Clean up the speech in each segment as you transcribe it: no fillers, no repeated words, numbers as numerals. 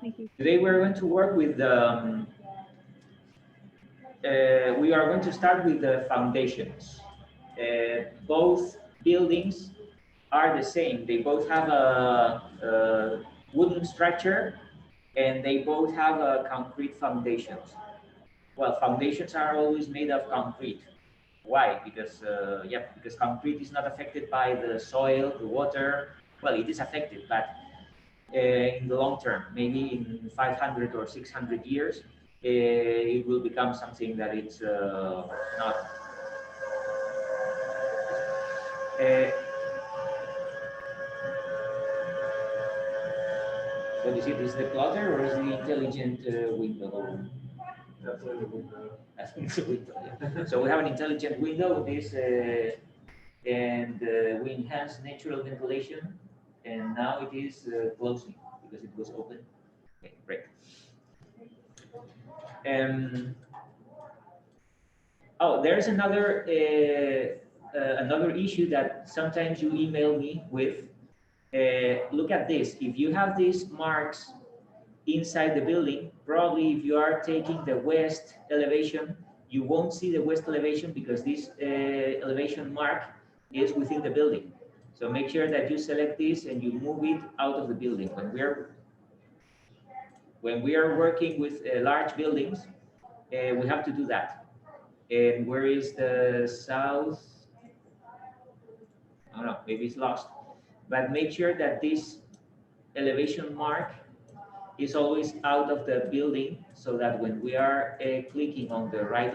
Thank you. Today we're going to work with we are going to start with the foundations. Both buildings are the same. They both have a wooden structure and they both have a concrete foundations. Well, foundations are always made of concrete. Why? Because because concrete is not affected by the soil, the water. Well, it is affected, but in the long term, maybe in 500 or 600 years, it will become something that it's not. What is it? Is the plotter or is the intelligent window? Definitely the window. It's a window, yeah. So we have an intelligent window. This and we enhance natural ventilation, and now it is closing because it was open. Okay, great. Oh, there's another issue that sometimes you email me with. Look at this. If you have these marks inside the building, probably if you are taking the west elevation, you won't see the west elevation because this elevation mark is within the building. So make sure that you select this and you move it out of the building. When we are working with large buildings, we have to do that. And where is the south? I don't know, maybe it's lost. But make sure that this elevation mark is always out of the building so that when we are clicking on the right,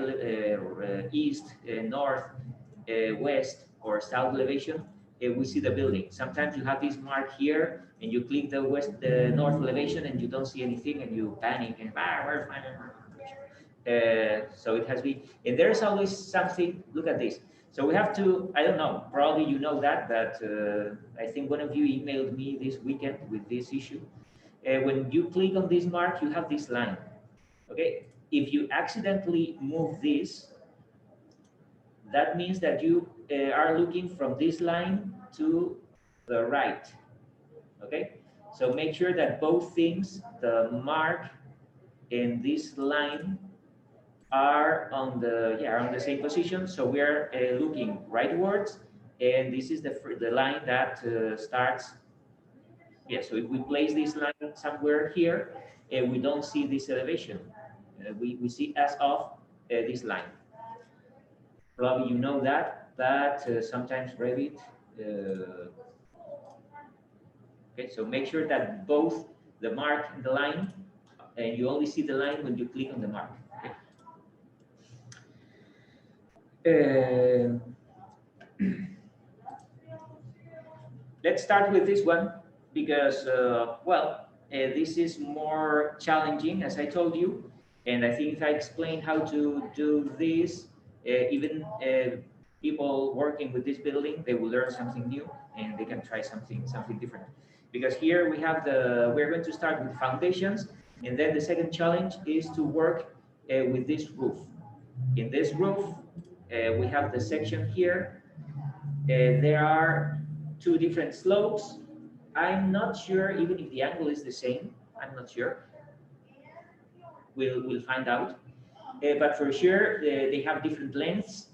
east, north, west, or south elevation, we see the building. Sometimes you have this mark here and you click the west, the north elevation and you don't see anything and you panic and where's my so it has been, and there's always something. Look at this. So we have to, I don't know, probably you know that, but I think one of you emailed me this weekend with this issue. When you click on this mark, you have this line. Okay, if you accidentally move this, that means that you are looking from this line to the right. Okay, so make sure that both things, the mark and this line, are on the same position. So we are looking rightwards, and this is the line that starts. Yeah, so if we place this line somewhere here, we don't see this elevation. We see as of this line. Probably you know that, but sometimes Revit. Okay, so make sure that both the mark and the line, and you only see the line when you click on the mark. Okay. Let's start with this one because, this is more challenging, as I told you. And I think if I explain how to do this, even people working with this building, they will learn something new and they can try something different. Because here we have we're going to start with foundations, and then the second challenge is to work with this roof. In this roof, we have the section here. There are two different slopes. I'm not sure even if the angle is the same. I'm not sure. We'll find out. But for sure, they have different lengths,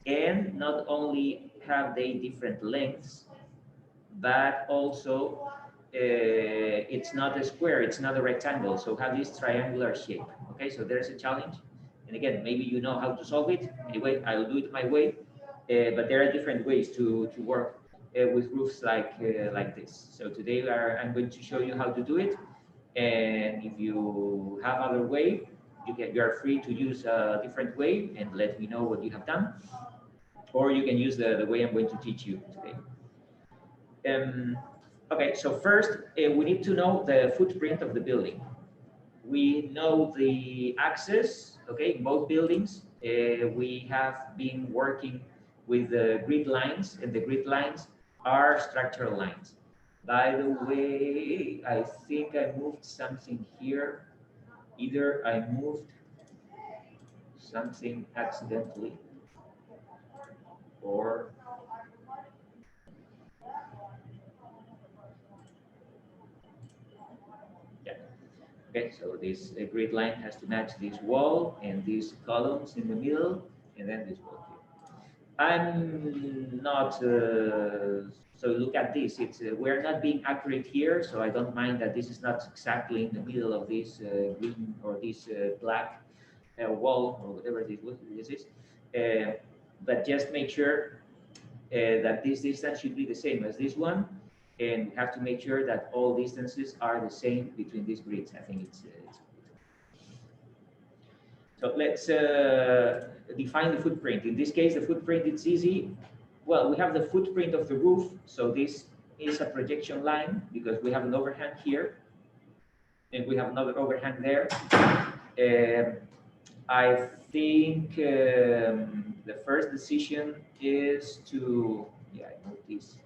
and not only have they different lengths, but also it's not a square, it's not a rectangle, so have this triangular shape. Okay, so there's a challenge. And again, maybe you know how to solve it. Anyway, I'll do it my way. But there are different ways to work with roofs like this. So today I'm going to show you how to do it. And if you have other way, you are free to use a different way and let me know what you have done. Or you can use the way I'm going to teach you today. Okay, so first we need to know the footprint of the building. We know the access, okay, in both buildings. We have been working with the grid lines, and the grid lines are structural lines. By the way, I think I moved something here. Either I moved something accidentally, or Okay, so this grid line has to match this wall and these columns in the middle, and then this wall here. I'm not, so look at this, it's, we're not being accurate here, so I don't mind that this is not exactly in the middle of this green or this black wall or whatever this is. But just make sure that this distance should be the same as this one, and we have to make sure that all distances are the same between these grids. I think it's so let's define the footprint. In this case, the footprint, it's easy. Well, we have the footprint of the roof. So this is a projection line because we have an overhang here and we have another overhang there. I think the first decision is to, yeah, I know this.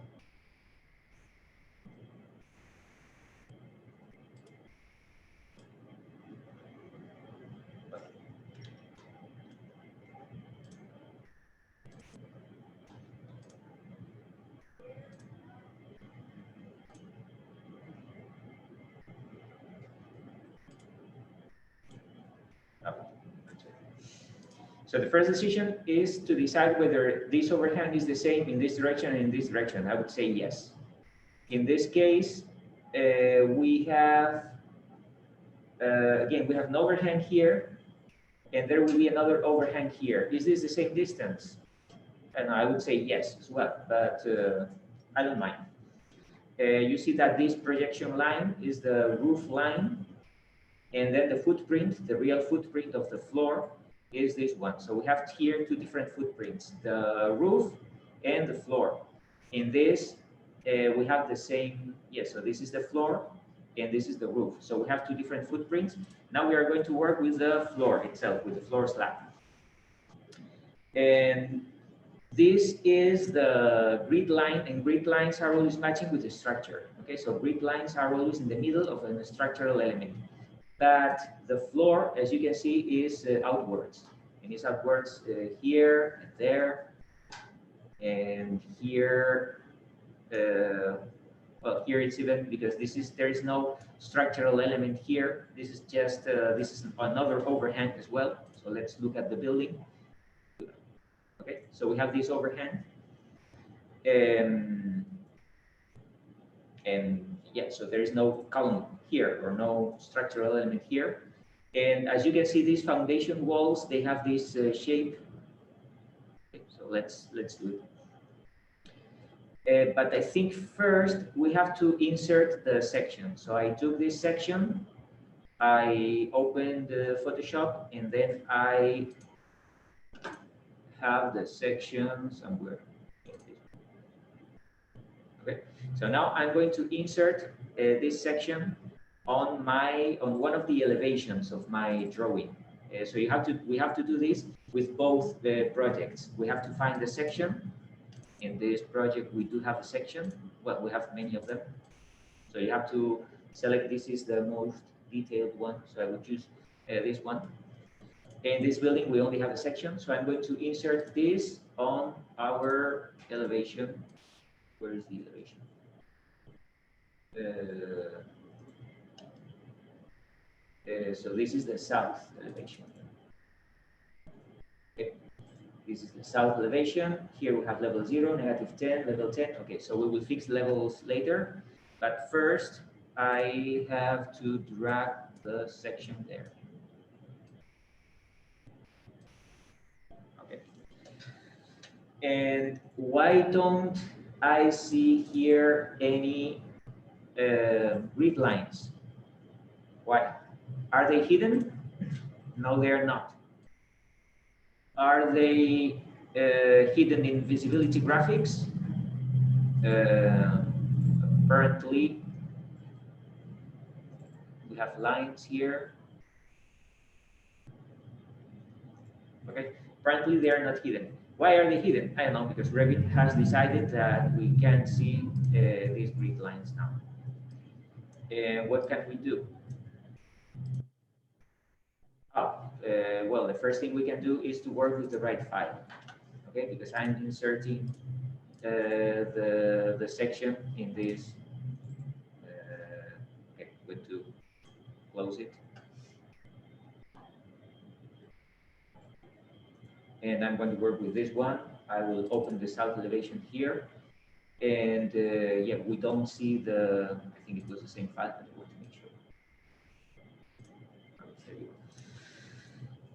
So the first decision is to decide whether this overhang is the same in this direction and in this direction. I would say yes. In this case, we have, again, we have an overhang here, and there will be another overhang here. Is this the same distance? And I would say yes as well, but I don't mind. You see that this projection line is the roof line, and then the footprint, the real footprint of the floor, is this one. So we have here two different footprints, the roof and the floor. In this, we have the same, yes, so this is the floor and this is the roof. So we have two different footprints. Now we are going to work with the floor itself, with the floor slab. And this is the grid line, and grid lines are always matching with the structure. Okay, so grid lines are always in the middle of a structural element. But the floor, as you can see, is outwards. And it's outwards here, and there, and here. Well, here it's even because there is no structural element here. This is just this is another overhang as well. So let's look at the building. Okay, so we have this overhang, and yeah, so there is no column here or no structural element here. And as you can see, these foundation walls, they have this shape. Okay, so let's do it. But I think first we have to insert the section. So I took this section, I opened Photoshop, and then I have the section somewhere. Okay, so now I'm going to insert this section on one of the elevations of my drawing. So we have to do this with both the projects. We have to find the section. In this project, we do have a section. Well, we have many of them. So you have to select, this is the most detailed one. So I would choose this one. In this building, we only have a section. So I'm going to insert this on our elevation. Where is the elevation? So this is the south elevation. Okay. This is the south elevation. Here we have level 0, -10, level 10. Okay, so we will fix levels later. But first, I have to drag the section there. Okay. And why don't I see here any grid lines? Why? Are they hidden? No, they are not. Are they hidden in visibility graphics? Apparently, we have lines here. Okay, apparently they are not hidden. Why are they hidden? I don't know, because Revit has decided that we can't see these grid lines now. What can we do? Well, the first thing we can do is to work with the right file. Okay, because I'm inserting the section in this. Okay, going to close it. And I'm going to work with this one. I will open the south elevation here. And yeah, we don't see the, I think it was the same file, but I want to make sure.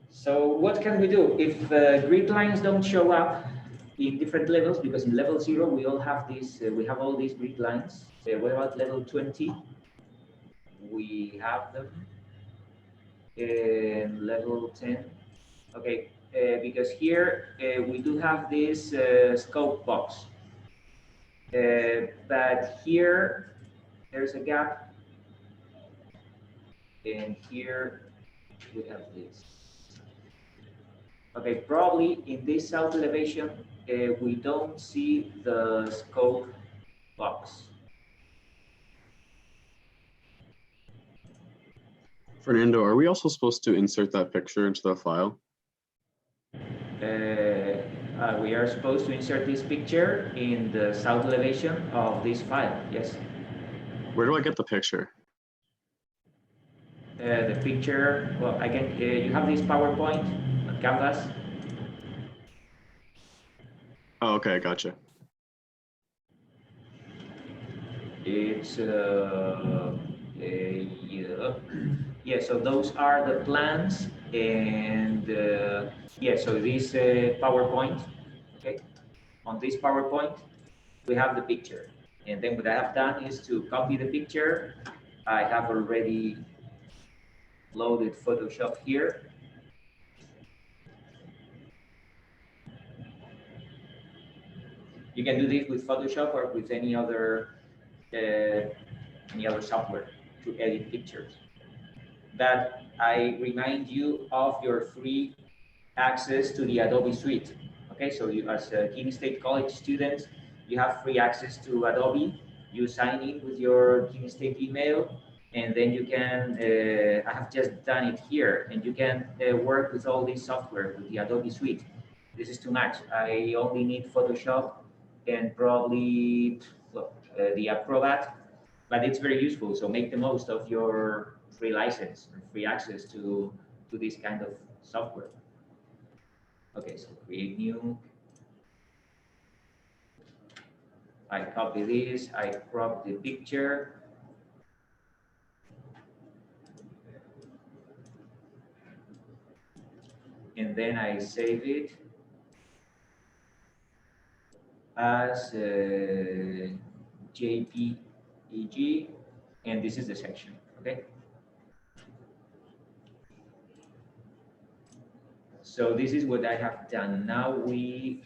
So what can we do? If grid lines don't show up in different levels, because in level 0, we all have these, we have all these grid lines. What about level 20? We have them. And level 10, okay, because here we do have this scope box. But here there's a gap, and here we have this. Okay, probably in this south elevation, we don't see the scope box. Fernando, are we also supposed to insert that picture into the file? We are supposed to insert this picture in the south elevation of this file, yes. Where do I get the picture? The picture, well, I can, you have this PowerPoint on Canvas. Oh, okay, gotcha. It's, yeah. Yeah, so those are the plans, and yeah, so this PowerPoint, okay, on this PowerPoint, we have the picture. And then what I have done is to copy the picture. I have already loaded Photoshop here. You can do this with Photoshop or with any other software to edit pictures. But I remind you of your free access to the Adobe Suite. Okay, so you, as a Keene State College student, you have free access to Adobe. You sign in with your Keene State email, and then you can, I have just done it here, and you can work with all this software with the Adobe Suite. This is too much. I only need Photoshop and probably, well, the Acrobat, but it's very useful. So make the most of your free license and free access to this kind of software. Okay, so create new. I copy this, I crop the picture. And then I save it as JPEG, and this is the section, okay? So this is what I have done. Now we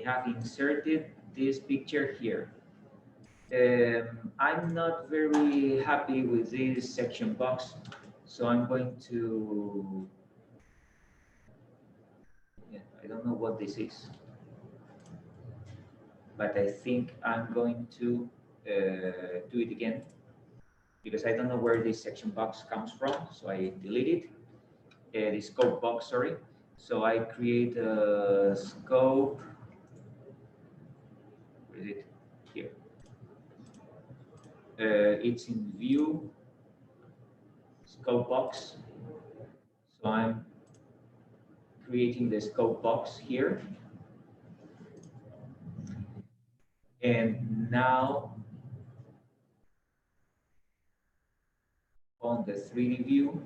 have inserted this picture here. I'm not very happy with this section box, so I'm going to, yeah, I don't know what this is, but I think I'm going to do it again, because I don't know where this section box comes from, so I delete it. The scope box, sorry. So I create a scope. Where is it? Here. It's in view, scope box. So I'm creating the scope box here. And now on the 3D view,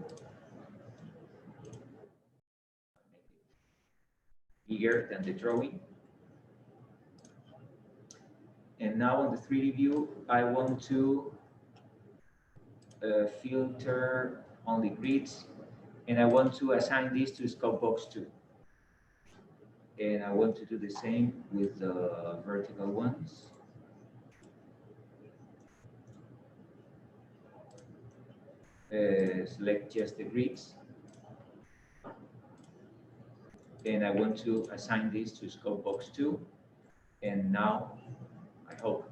bigger than the drawing. And now on the 3D view, I want to filter only grids, and I want to assign this to scope box 2. And I want to do the same with the vertical ones. Select just the grids. And I want to assign this to scope box 2. And now, I hope.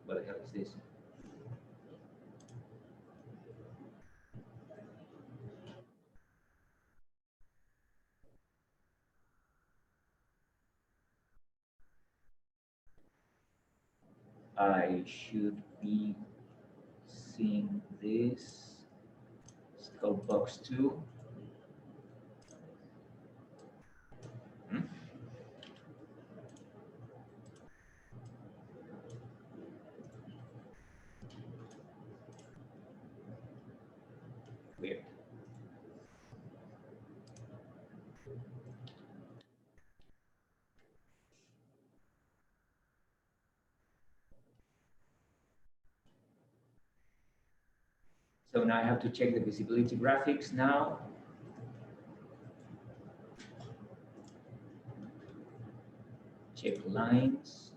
What the hell is this? I should be seeing this scope box 2. Hmm? Weird. So now I have to check the visibility graphics now. Check lines.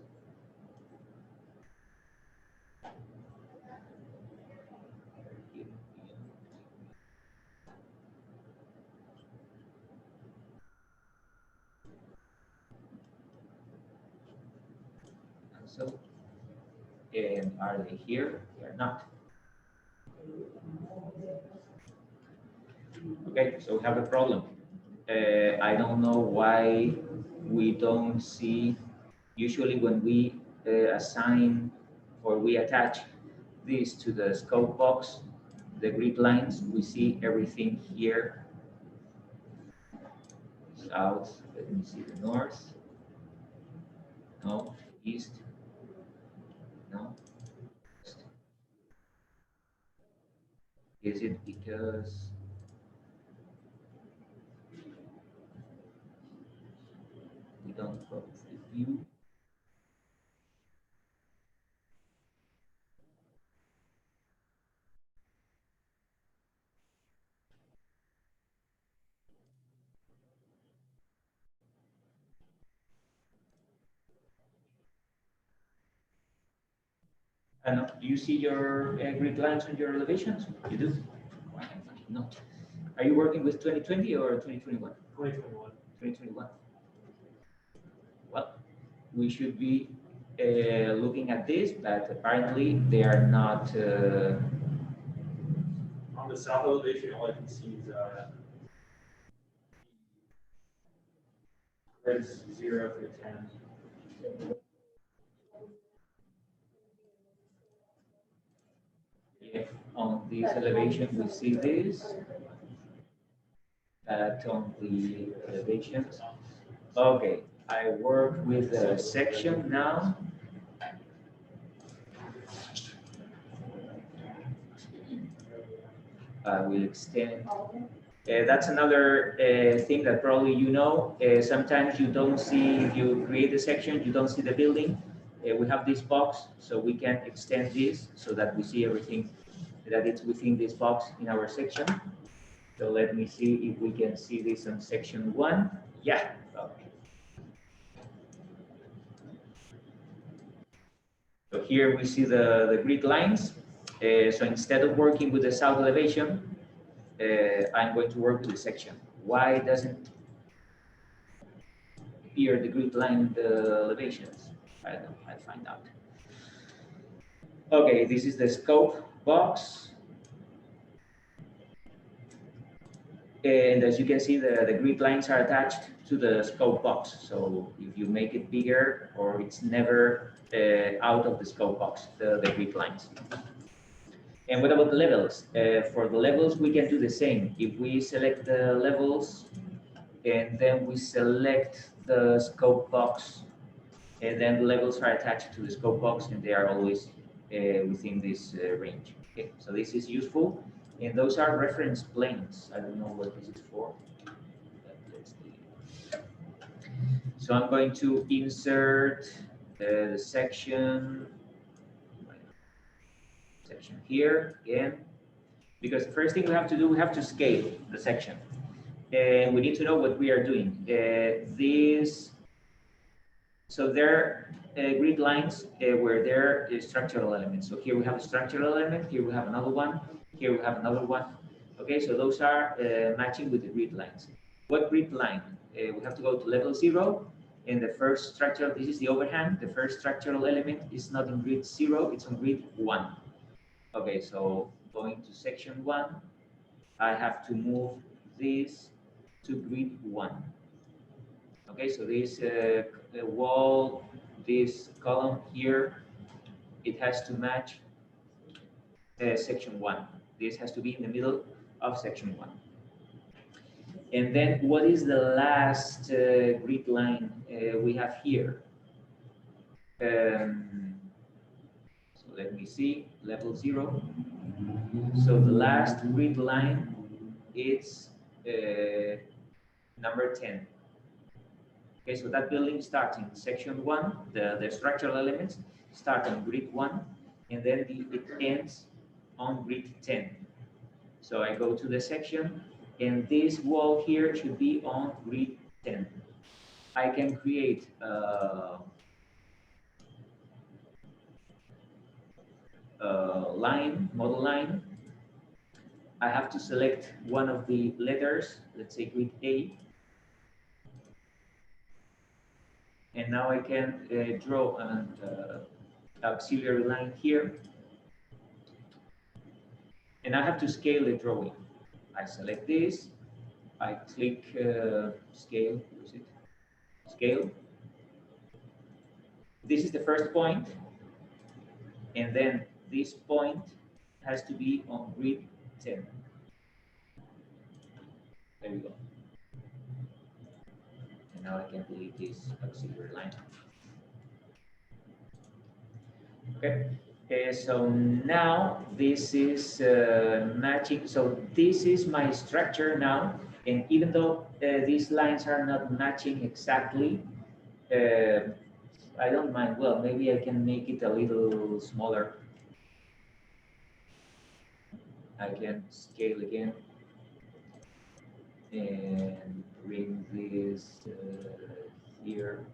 So, and are they here? They are not. Okay, so we have a problem. I don't know why we don't see, usually when we assign or we attach this to the scope box, the grid lines, we see everything here. South, let me see the north. No, east. No. West. Is it because we don't have the view? Do you see your grid lines on your elevations? You do? Why am I not? Are you working with 2020 or 2021? 2021. 2021. Well, we should be looking at this, but apparently they are not. On the south elevation, all I can see is 0 through 10. If on this elevation we see this, but on the elevations. Okay, I work with a section now. I will extend. That's another thing that probably you know. Sometimes you don't see, if you create a section, you don't see the building. We have this box, so we can extend this so that we see everything that it's within this box in our section. So let me see if we can see this on section 1. Yeah. Okay. So here we see the grid lines. So instead of working with the south elevation, I'm going to work with the section. Why doesn't appear the grid line in the elevations? I don't know, I'll find out. Okay, this is the scope box. And as you can see, the grid lines are attached to the scope box. So if you make it bigger, or it's never out of the scope box, the grid lines. And what about the levels? For the levels, we can do the same. If we select the levels, and then we select the scope box, and then the levels are attached to the scope box, and they are always within this range. Okay, so this is useful. And those are reference planes. I don't know what this is for. Let's see. So I'm going to insert the section here again, because the first thing we have to do, we have to scale the section. And we need to know what we are doing. So there are grid lines where there is structural elements. So here we have a structural element, here we have another one, here we have another one. Okay, so those are matching with the grid lines. What grid line? We have to go to level 0, and the first structural, this is the overhang, the first structural element is not in grid 0, it's on grid 1. Okay, so going to section 1, I have to move this to grid 1. Okay, so this wall, this column here, it has to match section 1. This has to be in the middle of section 1. And then what is the last grid line we have here? So let me see, level 0. So the last grid line is number 10. Okay, so that building starts in section 1, the structural elements start on grid 1, and then it ends on grid 10. So I go to the section, and this wall here should be on grid 10. I can create a line, model line. I have to select one of the letters, let's say grid A. And now I can draw an auxiliary line here. And I have to scale the drawing. I select this, I click scale, use it, scale. This is the first point, and then this point has to be on grid 10. There we go. And now I can delete this auxiliary line. Okay. So now this is matching. So this is my structure now. And even though these lines are not matching exactly, I don't mind. Well, maybe I can make it a little smaller. I can scale again and bring this here.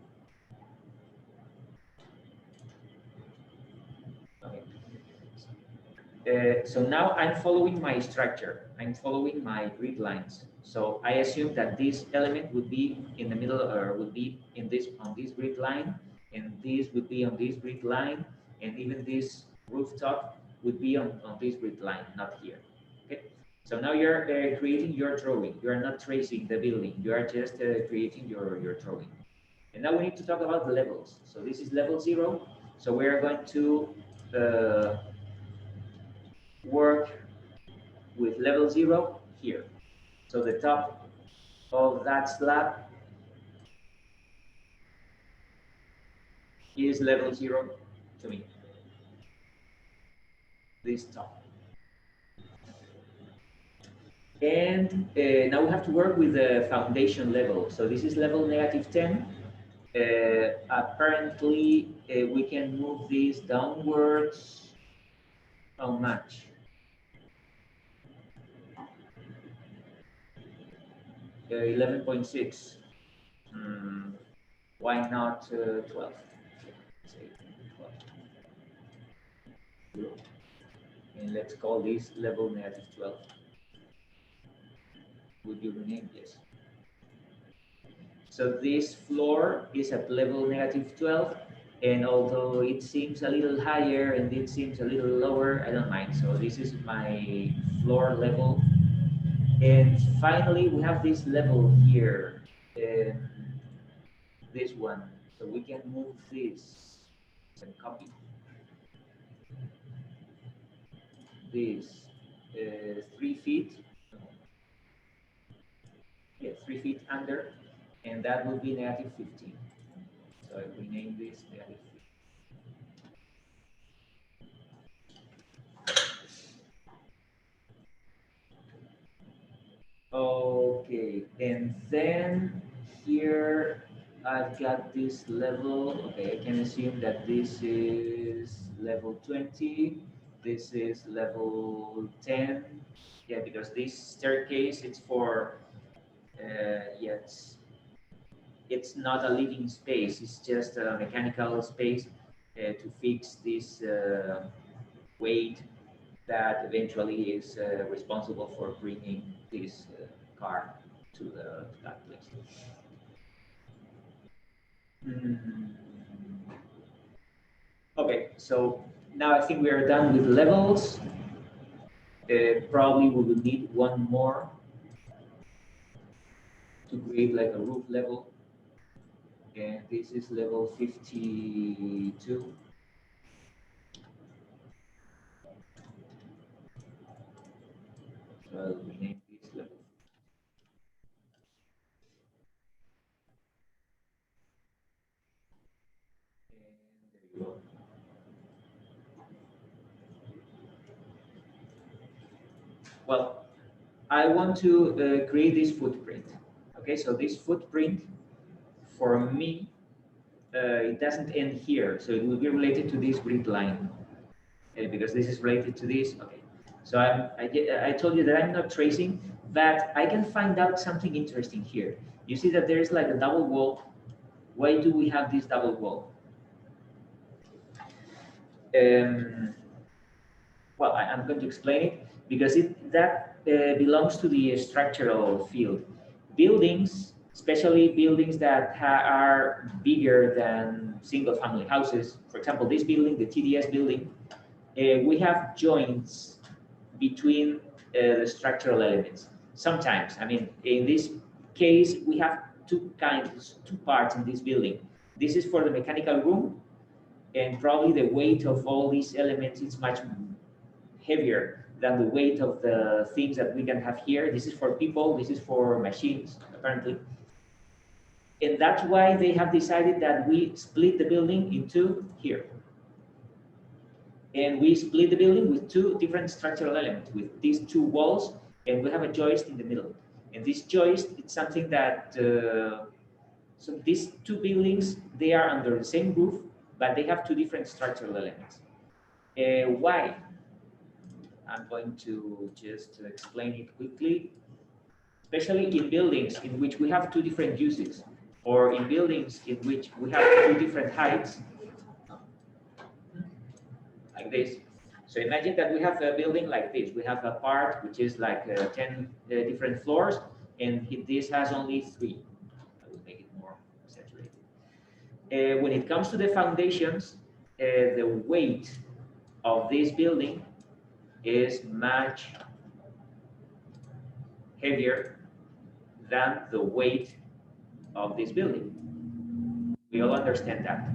Okay. So now I'm following my structure. I'm following my grid lines. So I assume that this element would be in the middle, or would be in this on this grid line, and this would be on this grid line, and even this rooftop would be on this grid line, not here. Okay. So now you're creating your drawing. You are not tracing the building. You are just creating your drawing. And now we need to talk about the levels. So this is level 0. So we are going to work with level 0 here. So the top of that slab is level 0 to me. This top. And now we have to work with the foundation level. So this is level -10. Apparently, we can move this downwards. How much? 11.6. Why not 12? Say 12. And let's call this level -12. Would you rename this? So this floor is at level -12, and although it seems a little higher and it seems a little lower, I don't mind. So this is my floor level. And finally, we have this level here, this one. So we can move this and copy this 3 feet. Yeah, 3 feet under, and that would be -15. So I rename this -15. Okay, and then here I've got this level. Okay, I can assume that this is level 20. This is level 10. Yeah, because this staircase, it's for, yeah, it's not a living space. It's just a mechanical space to fix this weight that eventually is responsible for bringing this car to that place. Okay, so now I think we are done with levels. Probably we will need one more to create like a roof level. And this is level 52. So I'll rename this level. And there you go. Well, I want to create this footprint. Okay, so this footprint for me, it doesn't end here. So it will be related to this grid line because this is related to this. Okay, so I told you that I'm not tracing, but I can find out something interesting here. You see that there is like a double wall. Why do we have this double wall? Well, I'm going to explain it because that belongs to the structural field. Buildings, especially buildings that are bigger than single-family houses. For example, this building, the TDS building, we have joints between the structural elements. Sometimes, I mean, in this case, we have two parts in this building. This is for the mechanical room, and probably the weight of all these elements is much heavier than the weight of the things that we can have here. This is for people, this is for machines, apparently. And that's why they have decided that we split the building into here. And we split the building with two different structural elements, with these two walls, and we have a joist in the middle. And this joist, it's something that, so these two buildings, they are under the same roof, but they have two different structural elements. Why? I'm going to just explain it quickly, especially in buildings in which we have two different uses, or in buildings in which we have two different heights, like this. So imagine that we have a building like this. We have a part which is like 10 different floors, and this has only 3. I will make it more saturated. When it comes to the foundations, the weight of this building is much heavier than the weight of this building. We all understand that.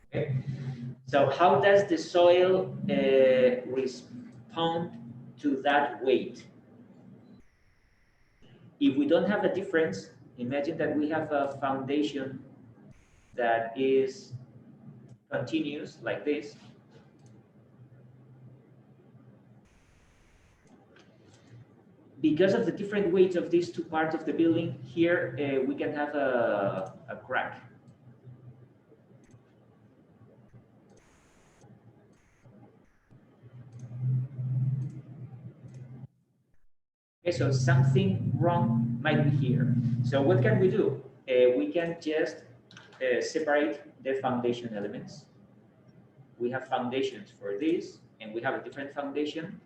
Okay. So how does the soil respond to that weight? If we don't have a difference, imagine that we have a foundation that is continuous like this. Because of the different weights of these two parts of the building, here we can have a crack. Okay, so something wrong might be here. So what can we do? We can just separate the foundation elements. We have foundations for this, and we have a different foundation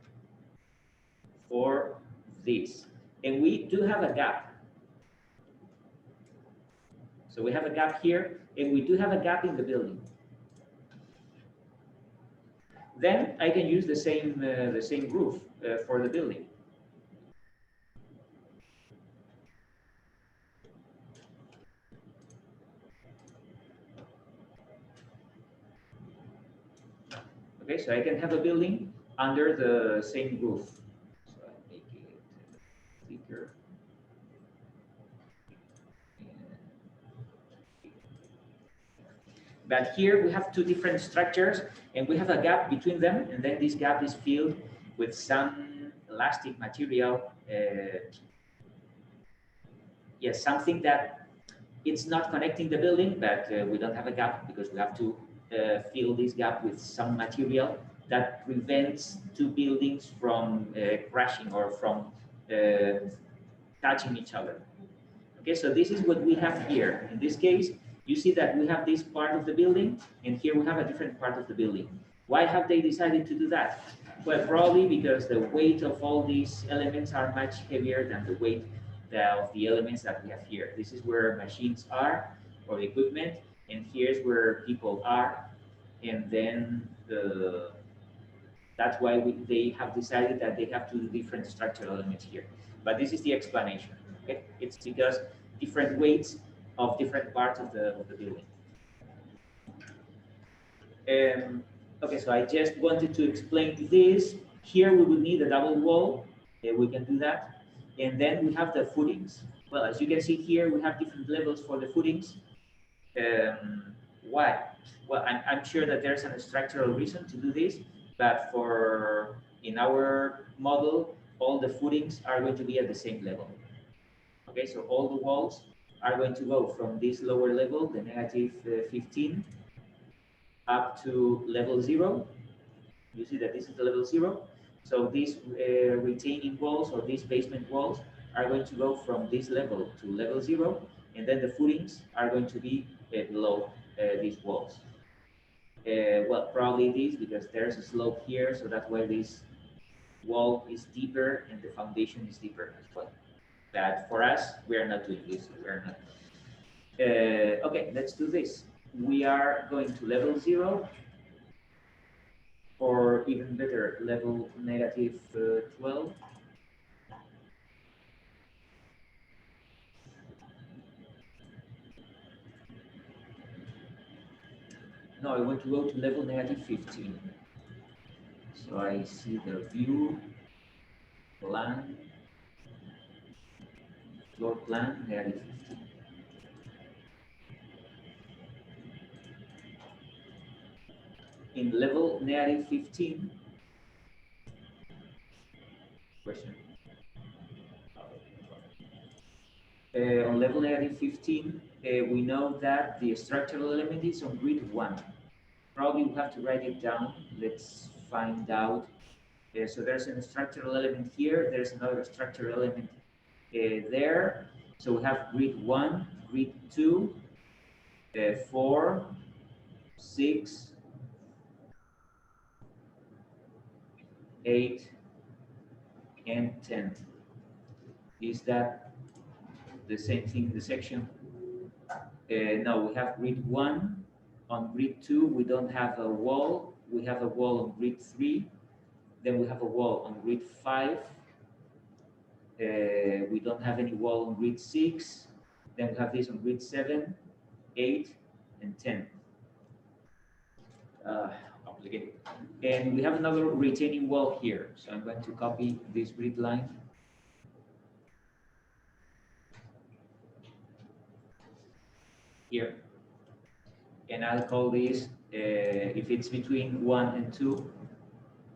for this. And we do have a gap. So we have a gap here, and we do have a gap in the building. Then I can use the same roof for the building. Okay, so I can have a building under the same roof. So I make it thicker. But here we have two different structures, and we have a gap between them, and then this gap is filled with some elastic material. Yes, something that it's not connecting the building, but we don't have a gap because we have to fill this gap with some material that prevents two buildings from crashing or from touching each other. Okay, so this is what we have here. In this case, you see that we have this part of the building, and here we have a different part of the building. Why have they decided to do that? Well, probably because the weight of all these elements are much heavier than the weight of the elements that we have here. This is where machines are, or equipment, and here's where people are, and then that's why they have decided that they have two different structural elements here. But this is the explanation. Okay, it's because different weights of different parts of the building. Okay, so I just wanted to explain this Here we would need a double wall. We can do that. And then we have the footings. Well, as you can see here, we have different levels for the footings. Why? Well, I'm sure that there's a structural reason to do this, but in our model, all the footings are going to be at the same level. Okay, so all the walls are going to go from this lower level, the negative 15, up to level 0. You see that this is the level 0. So these retaining walls or these basement walls are going to go from this level to level 0, and then the footings are going to be below these walls. Well, probably this because there's a slope here, so that's why this wall is deeper and the foundation is deeper as well. But for us, we are not doing this. We are not. Okay, let's do this. We are going to level 0, or even better, level negative 12. No, I want to go to level negative 15. So I see the view, plan, floor plan, negative 15. In level negative 15, question. On level negative 15, we know that the structural element is on grid 1. Probably we have to write it down. Let's find out. So there's a structural element here. There's another structural element there. So we have grid 1, grid 2, 4, 6, 8, and 10. Is that the same thing in the section? No, we have grid 1. On grid 2, we don't have a wall. We have a wall on grid 3. Then we have a wall on grid 5. We don't have any wall on grid 6. Then we have this on grid 7, 8, and 10. Complicated. And we have another retaining wall here. So I'm going to copy this grid line. Here. And I'll call this, if it's between 1 and 2,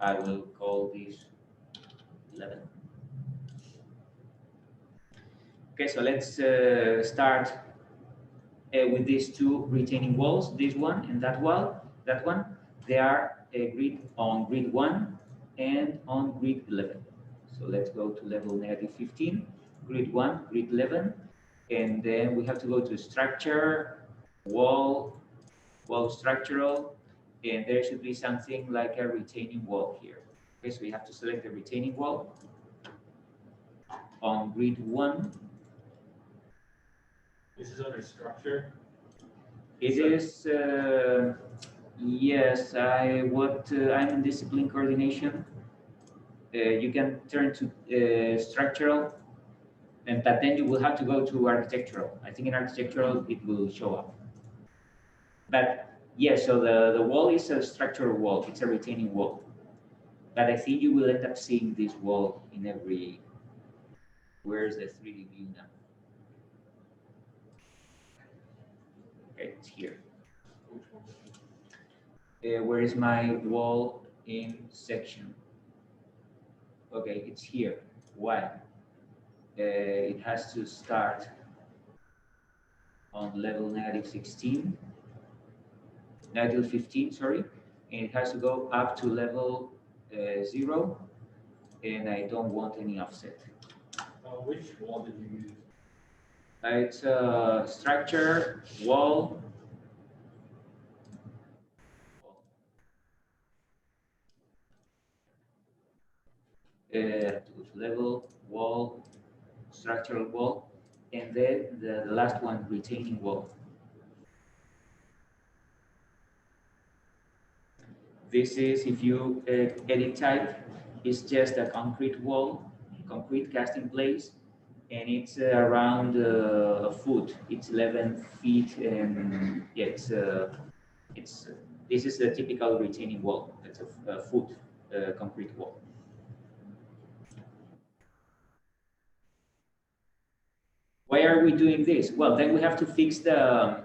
I will call this 11. Okay, so let's start with these two retaining walls, this one and that one. They are on grid 1 and on grid 11. So let's go to level negative 15, grid 1, grid 11, and then we have to go to structure, wall structural, and there should be something like a retaining wall here. Okay, so we have to select the retaining wall on grid 1. This is under structure. It is, yes, I'm in discipline coordination. You can turn to structural, but then you will have to go to architectural. I think in architectural it will show up. But yes, so the wall is a structural wall. It's a retaining wall. But I think you will end up seeing this wall in every. Where's the 3D view now? Okay, it's here. Where is my wall in section? Okay, it's here. Why? It has to start on level negative 16. Negative 15, sorry, and it has to go up to level 0, and I don't want any offset. Which wall did you use? It's structure, wall. Level, wall, structural wall, and then the last one, retaining wall. This is, if you edit type, it's just a concrete wall, concrete cast in place, and it's around a foot. It's 11 feet, and yeah, this is the typical retaining wall. It's a foot concrete wall. Why are we doing this? Well, then we have to fix the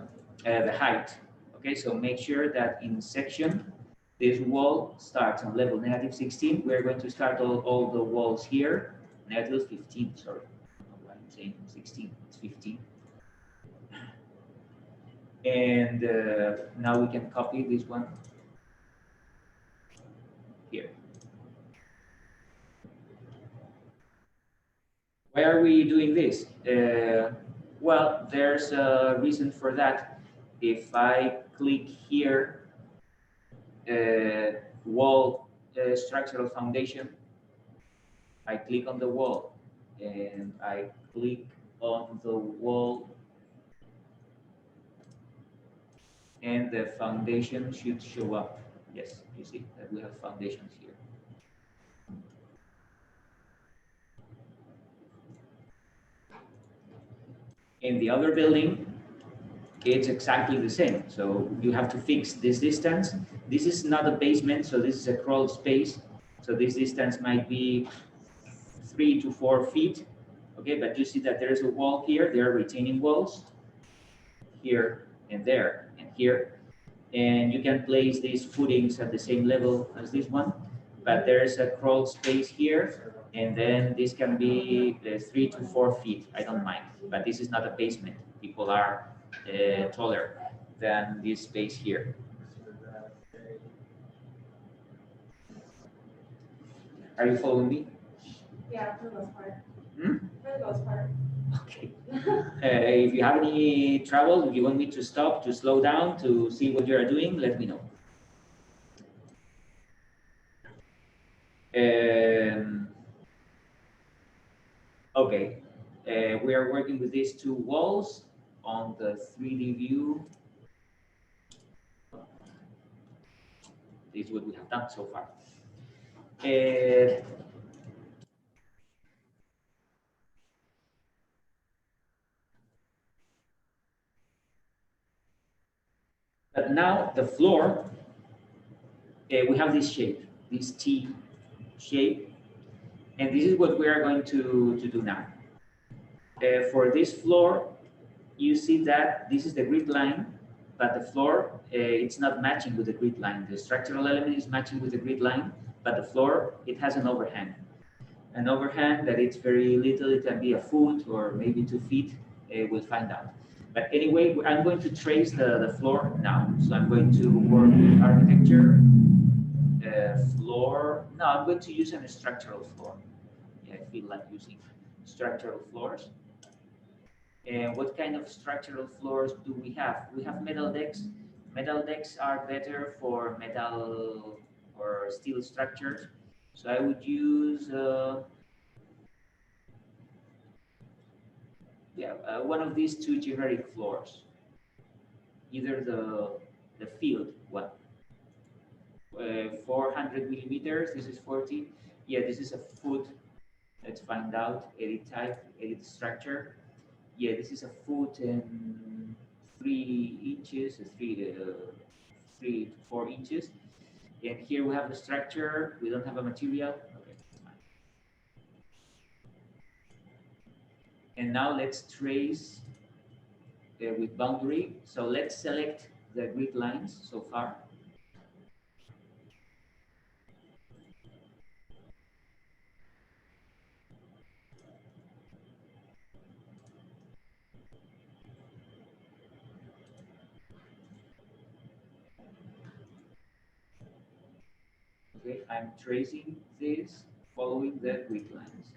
height. Okay, so make sure that in section, this wall starts on level -16. We're going to start all the walls here, -15, sorry. I don't know why I'm saying 16, it's 15. And now we can copy this one here. Why are we doing this? Well, there's a reason for that. If I click here, wall structural foundation, I click on the wall and I click on the wall, and the foundation should show up. Yes, you see that we have foundations here. In the other building, it's exactly the same. So you have to fix this distance. This is not a basement, so this is a crawl space. So this distance might be 3 to 4 feet. Okay, but you see that there is a wall here. There are retaining walls here and there and here. And you can place these footings at the same level as this one, but there's a crawl space here, and then this can be 3 to 4 feet. I don't mind, but this is not a basement. People are taller than this space here. Are you following me? Yeah, for the most part. Hmm? For the most part. Okay. If you have any trouble, if you want me to stop, to slow down, to see what you are doing, let me know. Okay, we are working with these two walls on the 3D view. This is what we have done so far. But now the floor, we have this shape, this T shape, and this is what we are going to do now. For this floor, you see that this is the grid line, but the floor, it's not matching with the grid line. The structural element is matching with the grid line, but the floor, it has an overhang. An overhang that it's very little, it can be a foot or maybe 2 feet, we'll find out. But anyway, I'm going to trace the floor now. So I'm going to work with architecture, floor. No, I'm going to use a structural floor. Yeah, I feel like using structural floors. And what kind of structural floors do we have? We have metal decks. Metal decks are better for metal or steel structures. So I would use one of these two generic floors. Either the field one. 400 millimeters, this is 40. Yeah, this is a foot. Let's find out. Edit type, edit structure. Yeah, this is a foot and 3 inches, 3 to 4 inches. And here we have the structure. We don't have a material. Okay, fine. And now let's trace with boundary. So let's select the grid lines so far. Okay, I'm tracing this following the grid lines.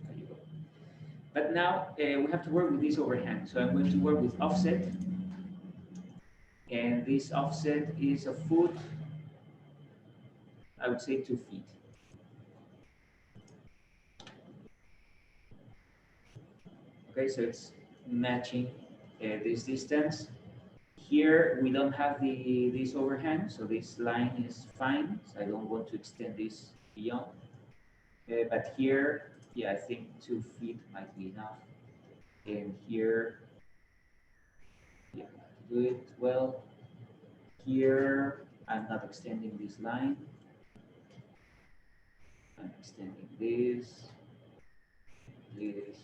There you go. But now we have to work with this overhang. So I'm going to work with offset. And this offset is a foot, I would say 2 feet. Okay, so it's matching this distance. Here we don't have this overhang, so this line is fine. So I don't want to extend this beyond. But here, yeah, I think 2 feet might be enough. And here, yeah, do it well. Here, I'm not extending this line. I'm extending this, this,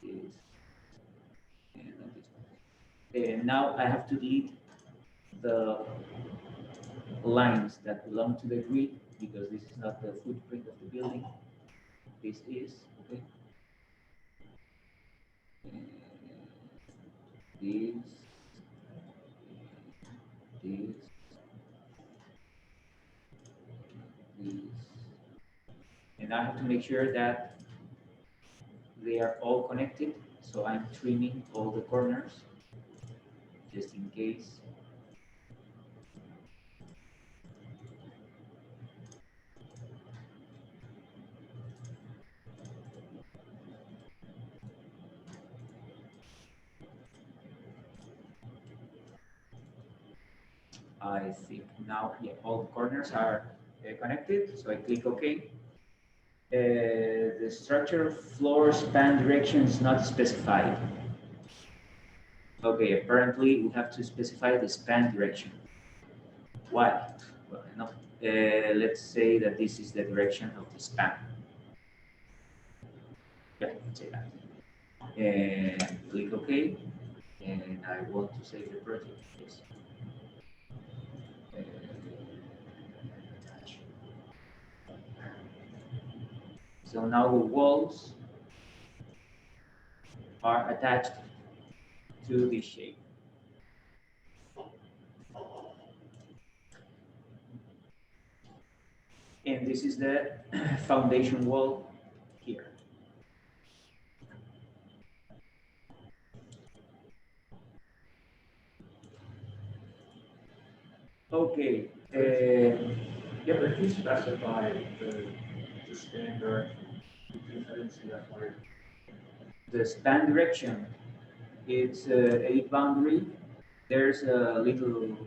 and this. And now I have to delete the lines that belong to the grid because this is not the footprint of the building. This is, okay. And this, this, and I have to make sure that they are all connected. So I'm trimming all the corners just in case. I think now, yeah, all the corners are connected. So I click OK. The structure floor span direction is not specified. Okay, apparently we have to specify the span direction. Why? Well, no. Let's say that this is the direction of the span. Yeah, let's say that. And click OK. And I want to save the project. Yes. So now the walls are attached to this shape. And this is the foundation wall here. Okay. Yeah, but if you specify the span direction, because I didn't see that part. The span direction, it's edit boundary. There's a little,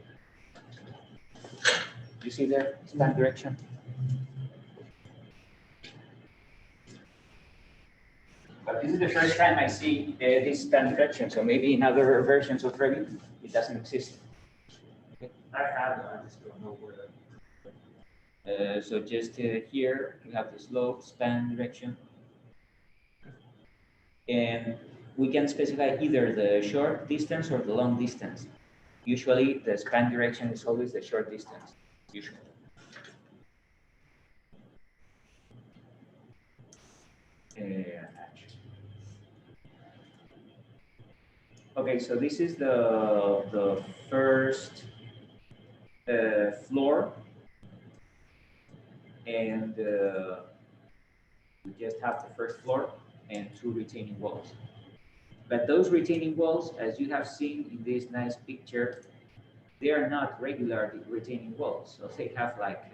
you see there, span direction? But this is the first time I see this span direction, so maybe in other versions of Revit, it doesn't exist. I have it, I just don't know where that. So just here, you have the slope, span direction. And we can specify either the short distance or the long distance. Usually, the span direction is always the short distance, usually. Okay, so this is the first floor, and we just have the first floor and two retaining walls. But those retaining walls, as you have seen in this nice picture, they are not regular retaining walls. So they have like,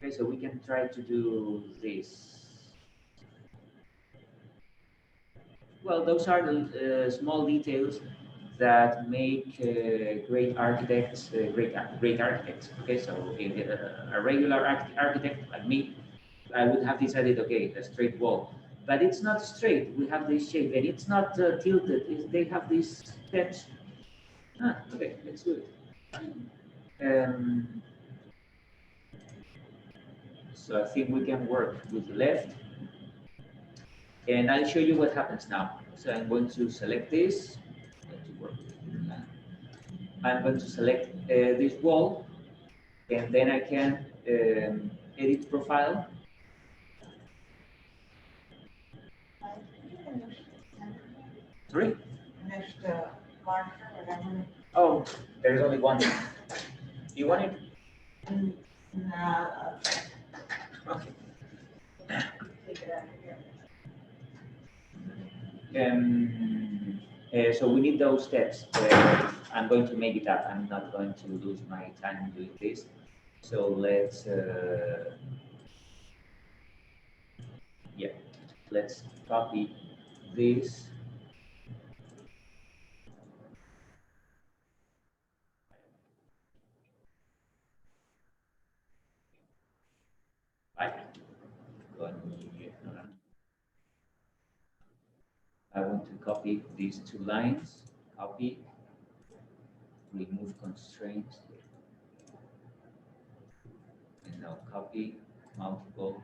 okay, so we can try to do this. Well, those are the small details that make great architects great architects. Okay, so if a regular architect like me, I would have decided, okay, a straight wall, but it's not straight. We have this shape, and it's not tilted. They have these steps. Ah, okay, let's do it. So I think we can work with the left, and I'll show you what happens now. So I'm going to select this. I'm going to select this wall, and then I can edit profile. Sorry? Oh, there's only one. You want it? No. Okay. So we need those steps. I'm going to make it up. I'm not going to lose my time doing this. So let's, yeah, let's copy this. I want to copy these two lines, copy, remove constraints. And now copy multiple.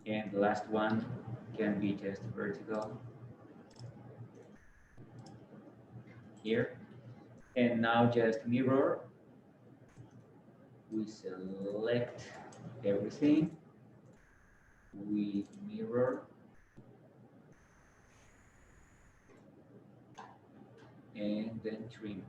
And the last one can be just vertical here. And now just mirror. We select everything. We mirror. And then trim.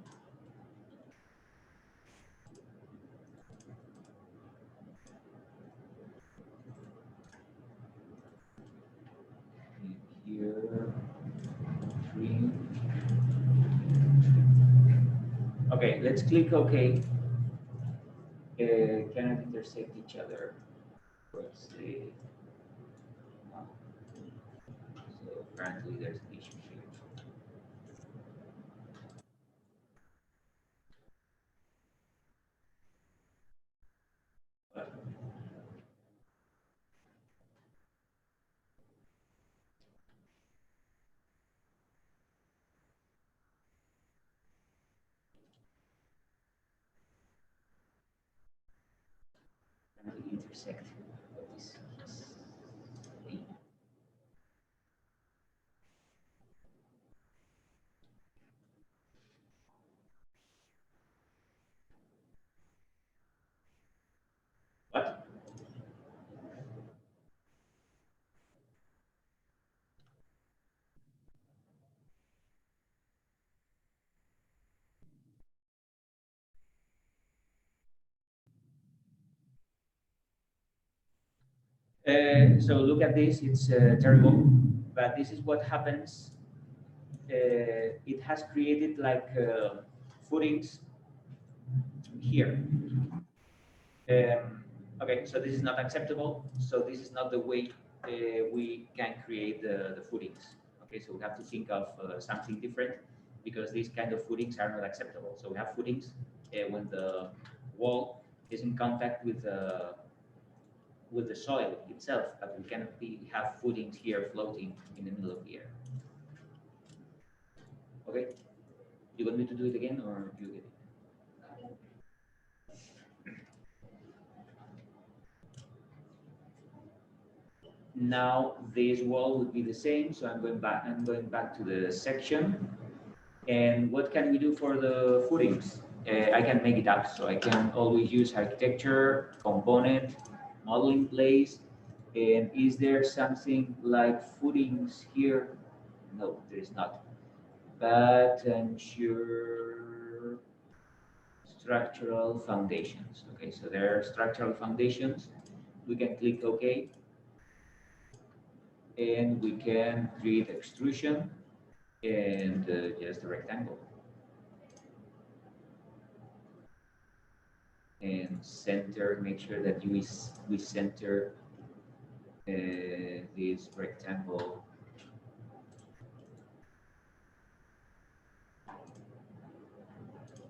And here, trim. Okay, let's click OK. Cannot intersect each other. Let's see. So apparently there's an issue here. Intersect this. What? So look at this, it's terrible, but this is what happens. It has created like footings here. Okay, so this is not acceptable. So this is not the way we can create the footings. Okay, so we have to think of something different because these kind of footings are not acceptable. So we have footings when the wall is in contact with the soil itself, but we cannot have footings here floating in the middle of the air. Okay, you want me to do it again or you get it? Now this wall would be the same, so I'm going back to the section. And what can we do for the footings? I can make it up, so I can always use architecture, component, model in place. And is there something like footings here? No, there is not. But I'm sure structural foundations. Okay, so there are structural foundations. We can click OK. And we can create extrusion and just a rectangle. And center, make sure that we center this rectangle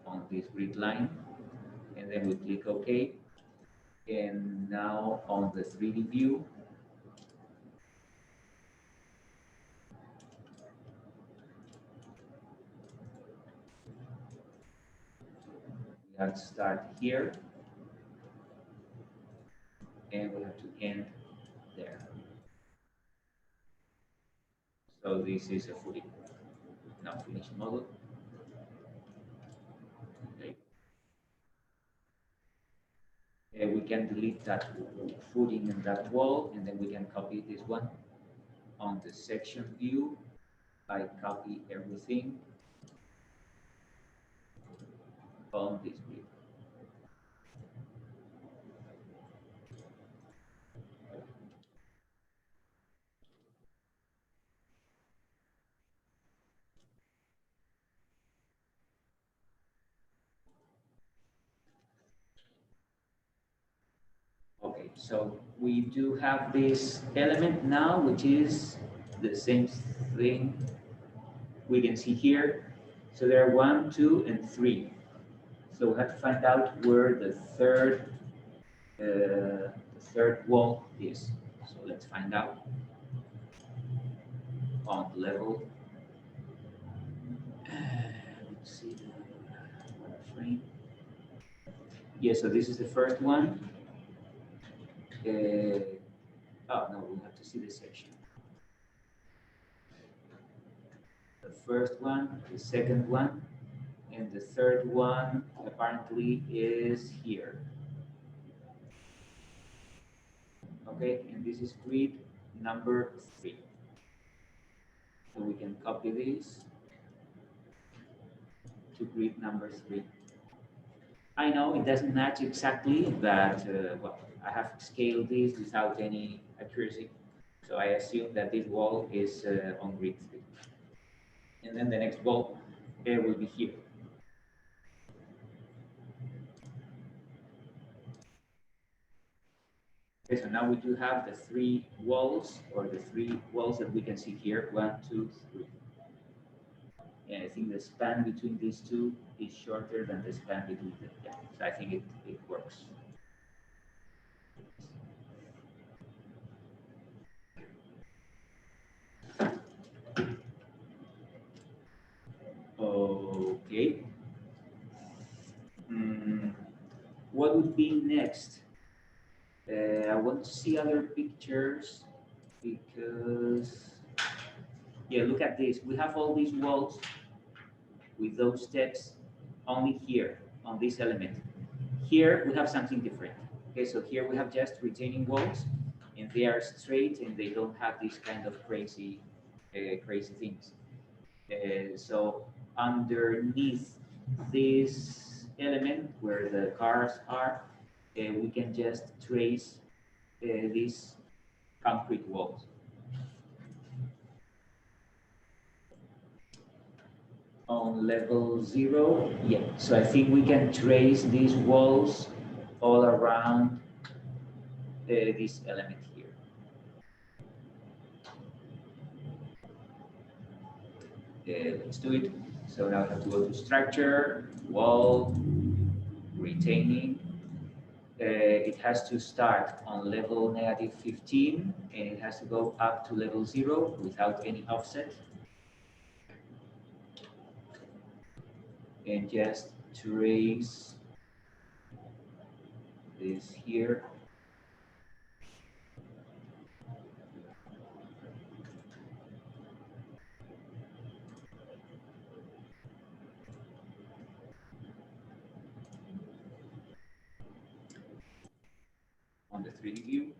on this grid line. And then we click OK. And now on the 3D view, we have to start here. And we have to end there. So this is a footing. Now finish model. Okay. We can delete that footing and that wall, and then we can copy this one on the section view. I copy everything on this view. Okay, so we do have this element now, which is the same thing we can see here. So there are 1, 2, and 3. So we have to find out where the third wall is. So let's find out on the level. Let's see the frame. Yeah, so this is the first one. Oh no, we have to see the section. The first one, the second one, and the third one apparently is here. Okay, and this is grid number 3. So we can copy this to grid number 3. I know it doesn't match exactly, but well, I have scaled this without any accuracy. So I assume that this wall is on grid 3. And then the next wall will be here. Okay, so now we do have the 3 walls, or the 3 walls that we can see here. 1, 2, 3. And I think the span between these two is shorter than the span between them. Yeah, so I think it works. Okay. What would be next? I want to see other pictures because, yeah, look at this. We have all these walls with those steps only here on this element. Here we have something different. Okay, so here we have just retaining walls, and they are straight and they don't have this kind of crazy things. So underneath this element where the cars are, we can just trace these concrete walls. On level 0, yeah. So I think we can trace these walls all around this element here. Let's do it. So now I have to go to structure, wall, retaining. It has to start on level -15 and it has to go up to level 0 without any offset. And just trace this here. On the 3D view.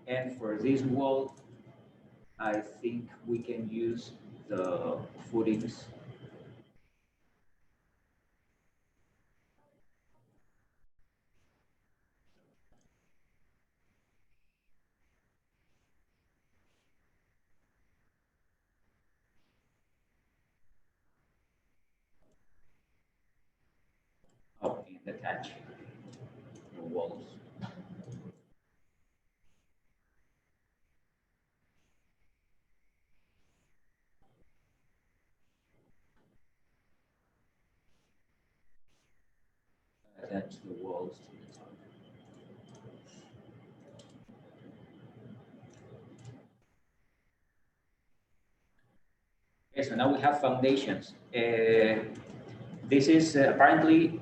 And for this wall, I think we can use the footings. Oh, and attach the walls. Attach the walls to the top. Okay, so now we have foundations. This is apparently,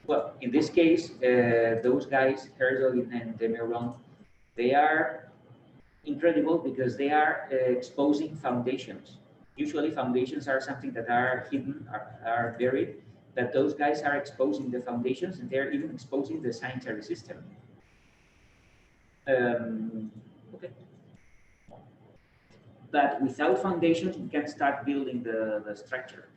well, in this case, those guys, Herzog and Demiron, they are incredible because they are exposing foundations. Usually foundations are something that are hidden, are buried, but those guys are exposing the foundations and they're even exposing the sanitary system. Okay. But without foundations, we can start building the structure.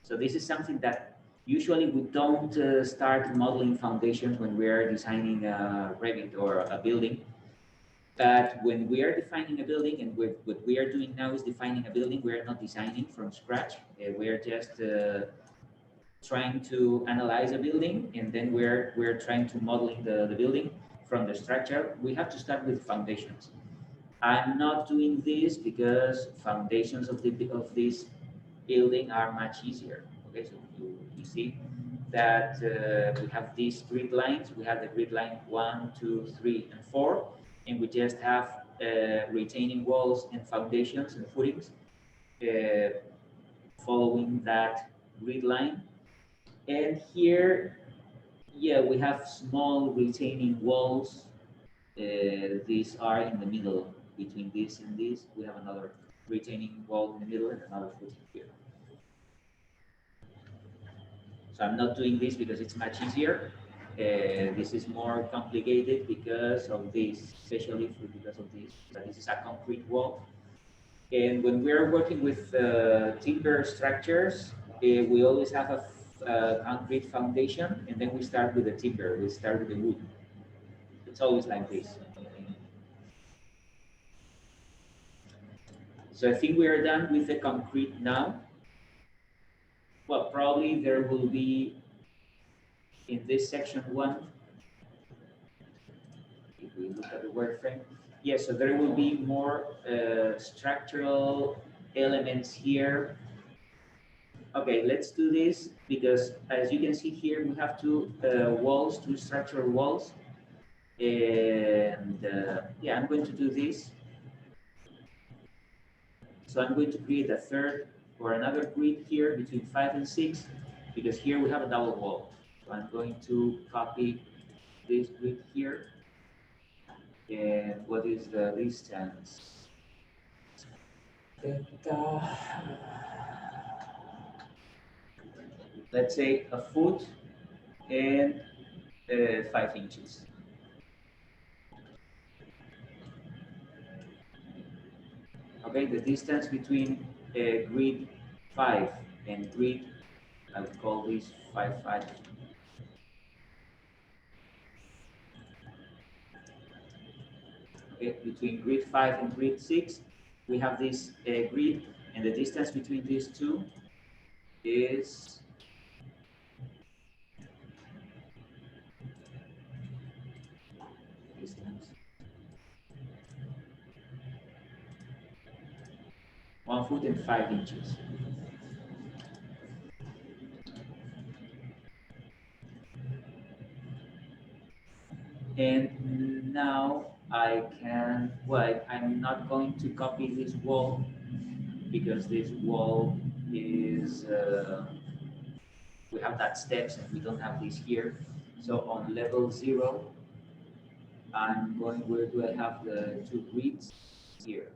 So this is something that usually we don't start modeling foundations when we are designing a Revit or a building. But when we are defining a building, and what we are doing now is defining a building, we are not designing from scratch. We are just trying to analyze a building, and then we're trying to modeling the building from the structure. We have to start with foundations. I'm not doing this because foundations of this building are much easier. Okay, so you see that we have these grid lines. We have the grid line 1, 2, 3, and 4, and we just have retaining walls and foundations and footings. following that grid line. And here, yeah, we have small retaining walls. These are in the middle between this and this. We have another retaining wall in the middle and another footing here. So I'm not doing this because it's much easier. This is more complicated because of this, especially because of this. But this is a concrete wall. And when we are working with timber structures, we always have a concrete foundation, and then we start with the timber. We start with the wood. It's always like this. So I think we are done with the concrete now. Well, probably there will be in this section one, if we look at the wireframe, yes, so there will be more structural elements here. Okay, let's do this because as you can see here, we have two walls, two structural walls. And yeah, I'm going to do this. So I'm going to create a third or another grid here between 5 and 6 because here we have a double wall. So I'm going to copy this grid here. And what is the distance? Let's say a foot and 5 inches. Okay, the distance between grid 5 and grid, I would call this 5, 5. Okay, between grid 5 and grid 6, we have this grid, and the distance between these two is distance 1 foot and 5 inches. And now I can, well, I'm not going to copy this wall because this wall is, we have that steps and we don't have this here. So on level 0, I'm going, where do I have the two grids? Here.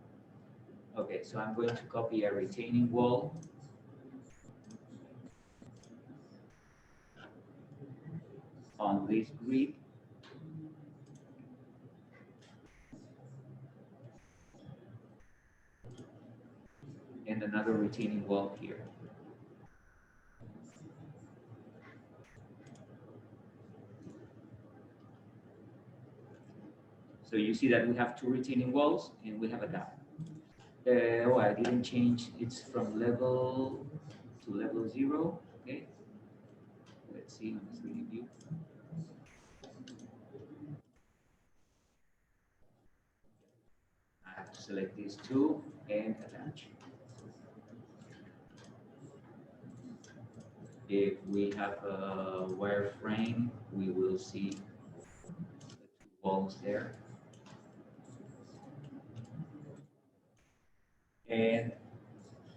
Okay, so I'm going to copy a retaining wall. On this grid. And another retaining wall here. So you see that we have two retaining walls and we have a gap. Oh, I didn't change. It's from level to level 0. Okay. Let's see on the 3D view. I have to select these two and attach. If we have a wireframe, we will see the two walls there. And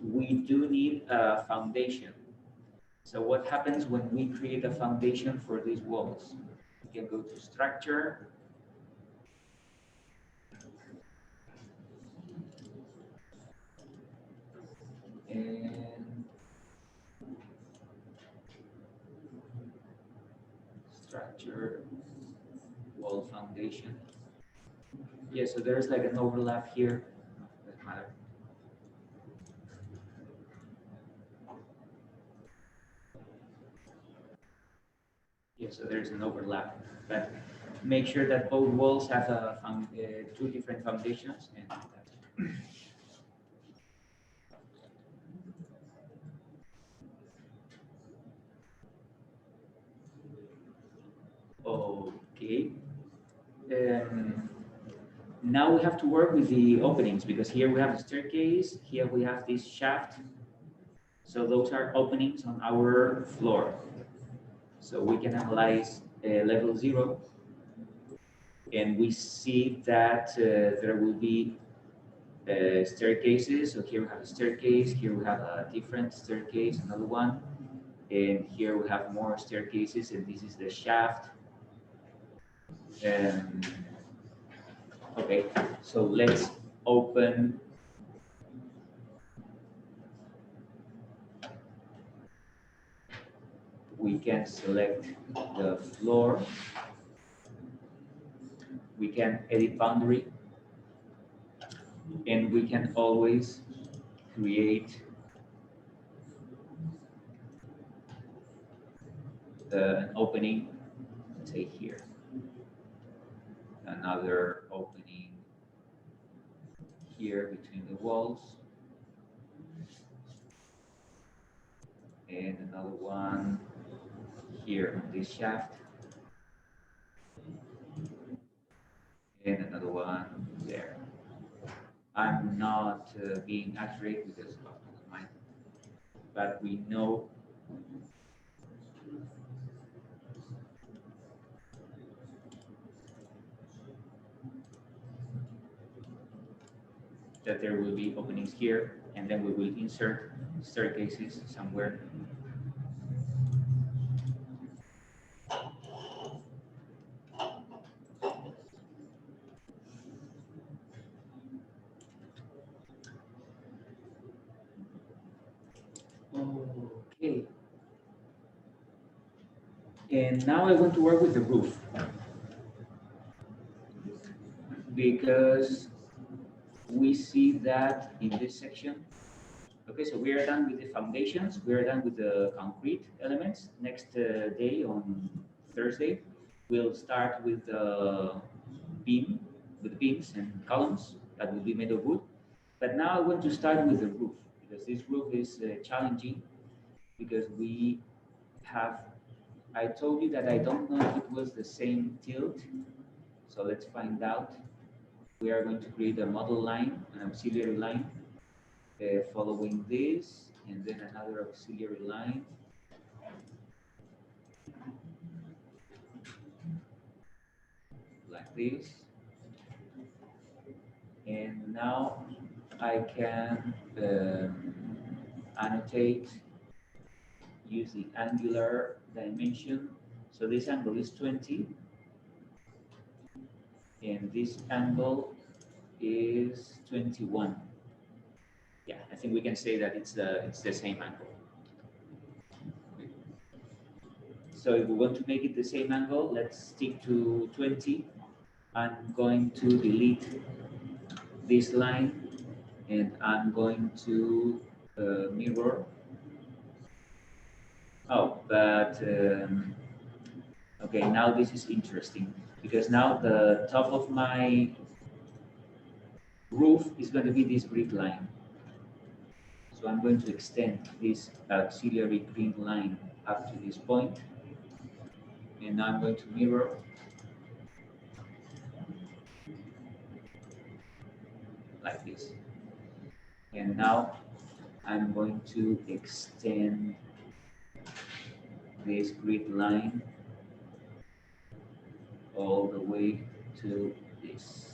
we do need a foundation. So what happens when we create a foundation for these walls? We can go to structure. And structure, wall foundation. Yeah, so there's like an overlap here. Doesn't matter. Yeah, so there's an overlap, but make sure that both walls have two different foundations. And okay. Now we have to work with the openings because here we have a staircase, here we have this shaft. So those are openings on our floor. So we can analyze level 0 and we see that there will be staircases. So here we have a staircase, here we have a different staircase, another one, and here we have more staircases, and this is the shaft. Okay, so let's open. We can select the floor. We can edit boundary, and we can always create an opening, let's say here, another opening here between the walls, and another one here on this shaft, and another one there. I'm not being accurate because of mine, but we know that there will be openings here, and then we will insert staircases somewhere. Okay. And now I want to work with the roof, because we see that in this section. Okay, so we are done with the foundations. We are done with the concrete elements. Next day on Thursday, we'll start with the beams and columns that will be made of wood. But now I want to start with the roof, because this roof is challenging, because we have, I told you that I don't know if it was the same tilt. So let's find out. We are going to create a model line, an auxiliary line, following this, and then another auxiliary line. Like this. And now I can annotate, use the angular dimension. So this angle is 20, and this angle is 21. Yeah, I think we can say that it's the same angle. So if we want to make it the same angle, let's stick to 20. I'm going to delete this line, and I'm going to mirror. Oh, but okay, now this is interesting, because now the top of my roof is going to be this grid line. So I'm going to extend this auxiliary green line up to this point, and now I'm going to mirror. Like this. And now I'm going to extend this grid line all the way to this.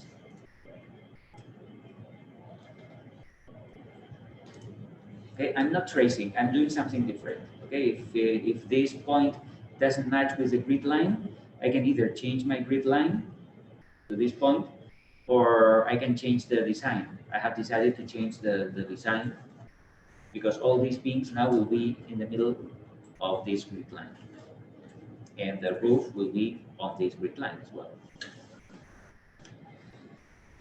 Okay, I'm not tracing, I'm doing something different. Okay, if this point doesn't match with the grid line, I can either change my grid line to this point, or I can change the design. I have decided to change the design, because all these beams now will be in the middle of this grid line, and the roof will be on this grid line as well.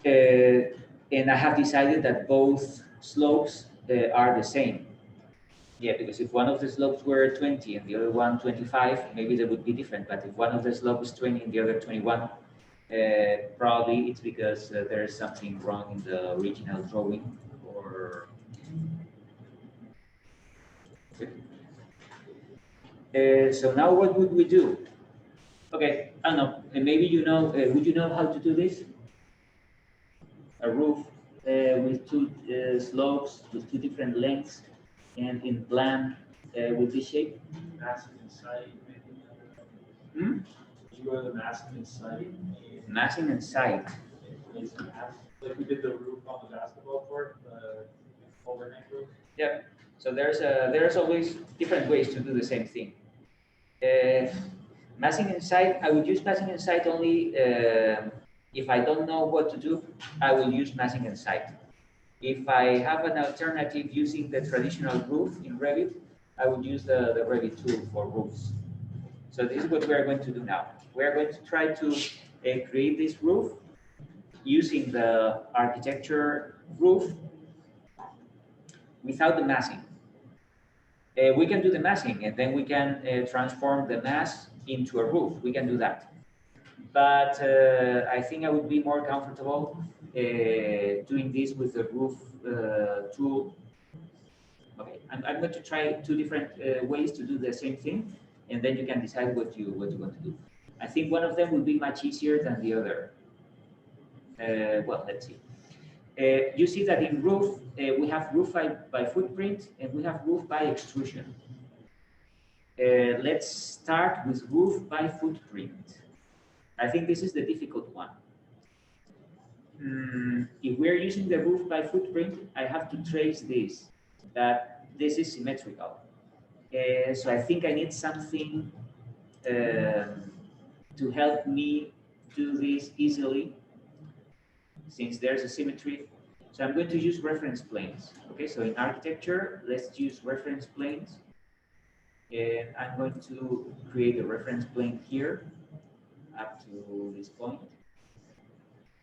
And I have decided that both slopes are the same. Yeah, because if one of the slopes were 20 and the other one 25, maybe they would be different. But if one of the slopes is 20 and the other 21, probably it's because there is something wrong in the original drawing, or so now what would we do? Okay, I don't know, and maybe you know, would you know how to do this? A roof with two slopes with two different lengths, and in plan with this shape. Massive inside, maybe. Hmm? You go to the massive inside. Massing and site. Place the mass. Like we did the roof on the basketball court, the overhang roof. Yeah. So there's always different ways to do the same thing. Massing inside, I would use massing inside only if I don't know what to do. I will use massing inside. If I have an alternative using the traditional roof in Revit, I would use the Revit tool for roofs. So this is what we are going to do now. We are going to try to create this roof using the architecture roof without the massing. We can do the massing and then we can transform the mass into a roof. We can do that. But I think I would be more comfortable doing this with the roof tool. Okay, I'm going to try two different ways to do the same thing, and then you can decide what you want to do. I think one of them will be much easier than the other. Well, let's see. You see that in roof, we have roof by footprint and we have roof by extrusion. Let's start with roof by footprint. I think this is the difficult one. If we're using the roof by footprint, I have to trace this, that this is symmetrical. So I think I need something to help me do this easily, since there's a symmetry. So I'm going to use reference planes. Okay, so in architecture, let's use reference planes. And I'm going to create a reference plane here up to this point.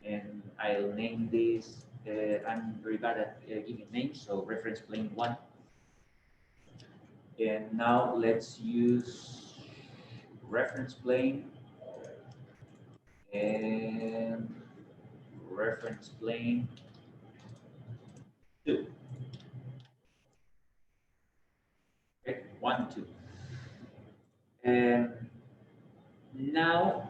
And I'll name this, I'm very bad at giving names, so reference plane 1. And now let's use reference plane and reference plane 2. Okay, 1, 2. And now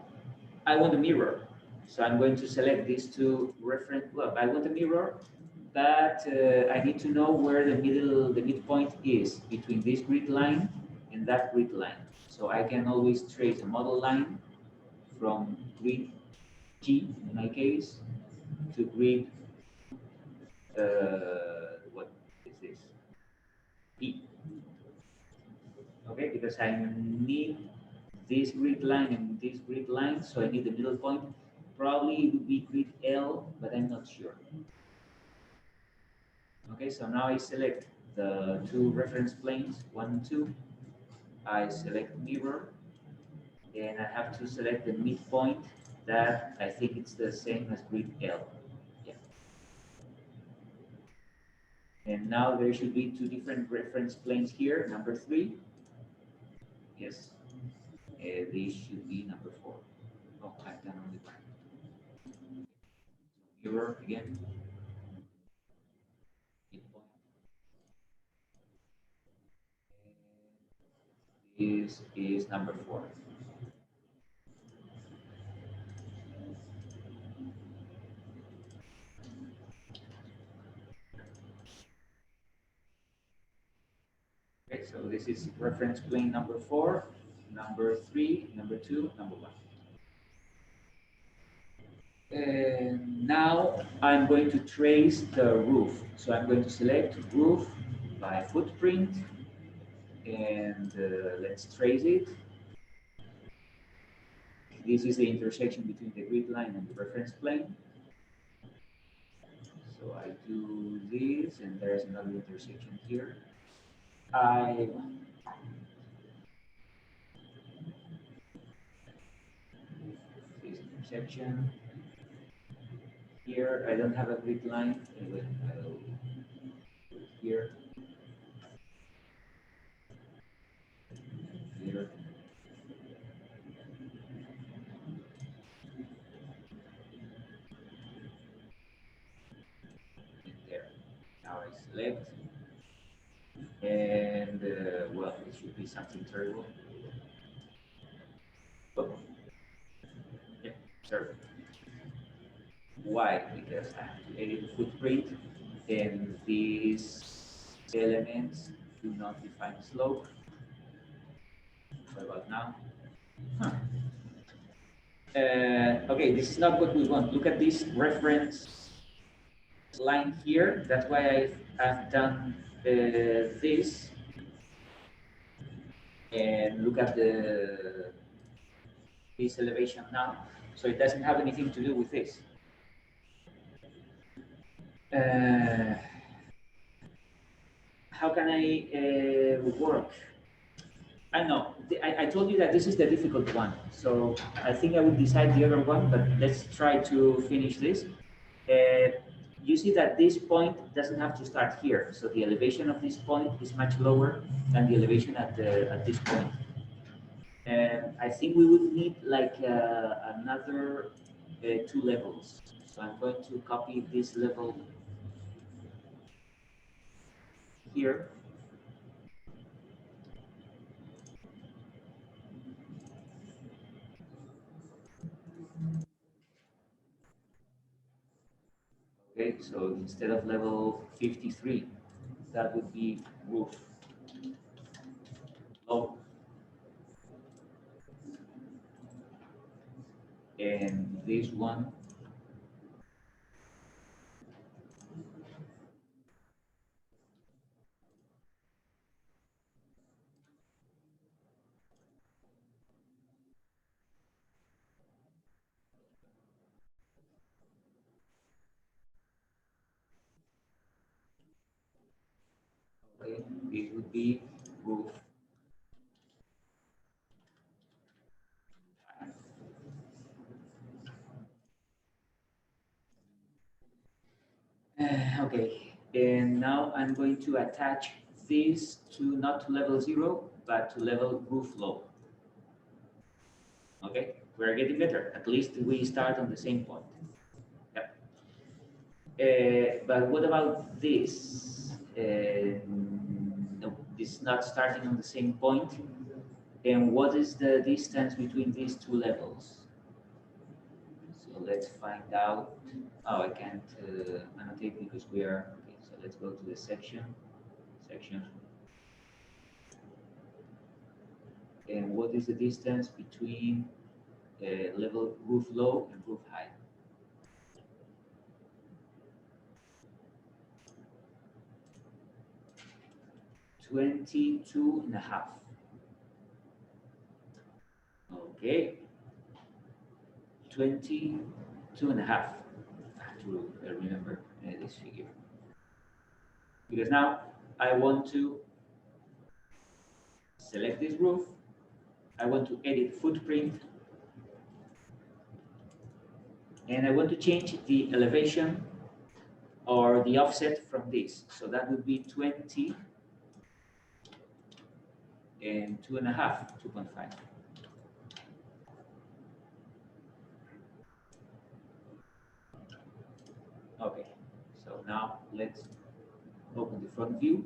I want a mirror. So I'm going to select these two reference. Well, I want a mirror, but I need to know where the midpoint is between this grid line and that grid line. So I can always trace a model line from grid G, in my case, to grid, what is this? P. Okay, because I need this grid line and this grid line, so I need the middle point. Probably it would be grid L, but I'm not sure. Okay, so now I select the two reference planes, 1 and 2. I select mirror, and I have to select the midpoint that I think it's the same as grid L. Yeah. And now there should be two different reference planes here, number 3. Yes. This should be number 4. Oh, I've done only one. Mirror again. Midpoint. This is number 4. Okay, so this is reference plane number 4, number 3, number 2, number 1. And now I'm going to trace the roof. So I'm going to select roof by footprint, and let's trace it. This is the intersection between the grid line and the reference plane. So I do this, and there's another intersection here. This intersection here, I don't have a grid line. Anyway, I'll do it here. Here. There. Now I select, and well, it should be something terrible. Oh. Yeah, sorry. Why? Because I have to edit the footprint, and these elements do not define slope. What about now? Huh. Okay, this is not what we want. Look at this reference line here. That's why I've done this. And look at this elevation now. So it doesn't have anything to do with this. How can I work? I know, I told you that this is the difficult one. So I think I would decide the other one, but let's try to finish this. You see that this point doesn't have to start here. So the elevation of this point is much lower than the elevation at this point. And I think we would need like another 2 levels. So I'm going to copy this level here. Okay, so instead of level 53, that would be roof low. And this one, okay, this would be roof. Okay, and now I'm going to attach this to not to level 0, but to level roof low. Okay, we're getting better. At least we start on the same point. Yep. But what about this? No, this is not starting on the same point. And what is the distance between these 2 levels? So let's find out. Oh, I can't annotate because we are, okay, so let's go to the section. And what is the distance between level roof low and roof high? 22.5. Okay. 22.5. I have to remember this figure. Because now I want to select this roof. I want to edit footprint. And I want to change the elevation or the offset from this. So that would be 20 and 2.5, 2.5. Okay, so now let's open the front view.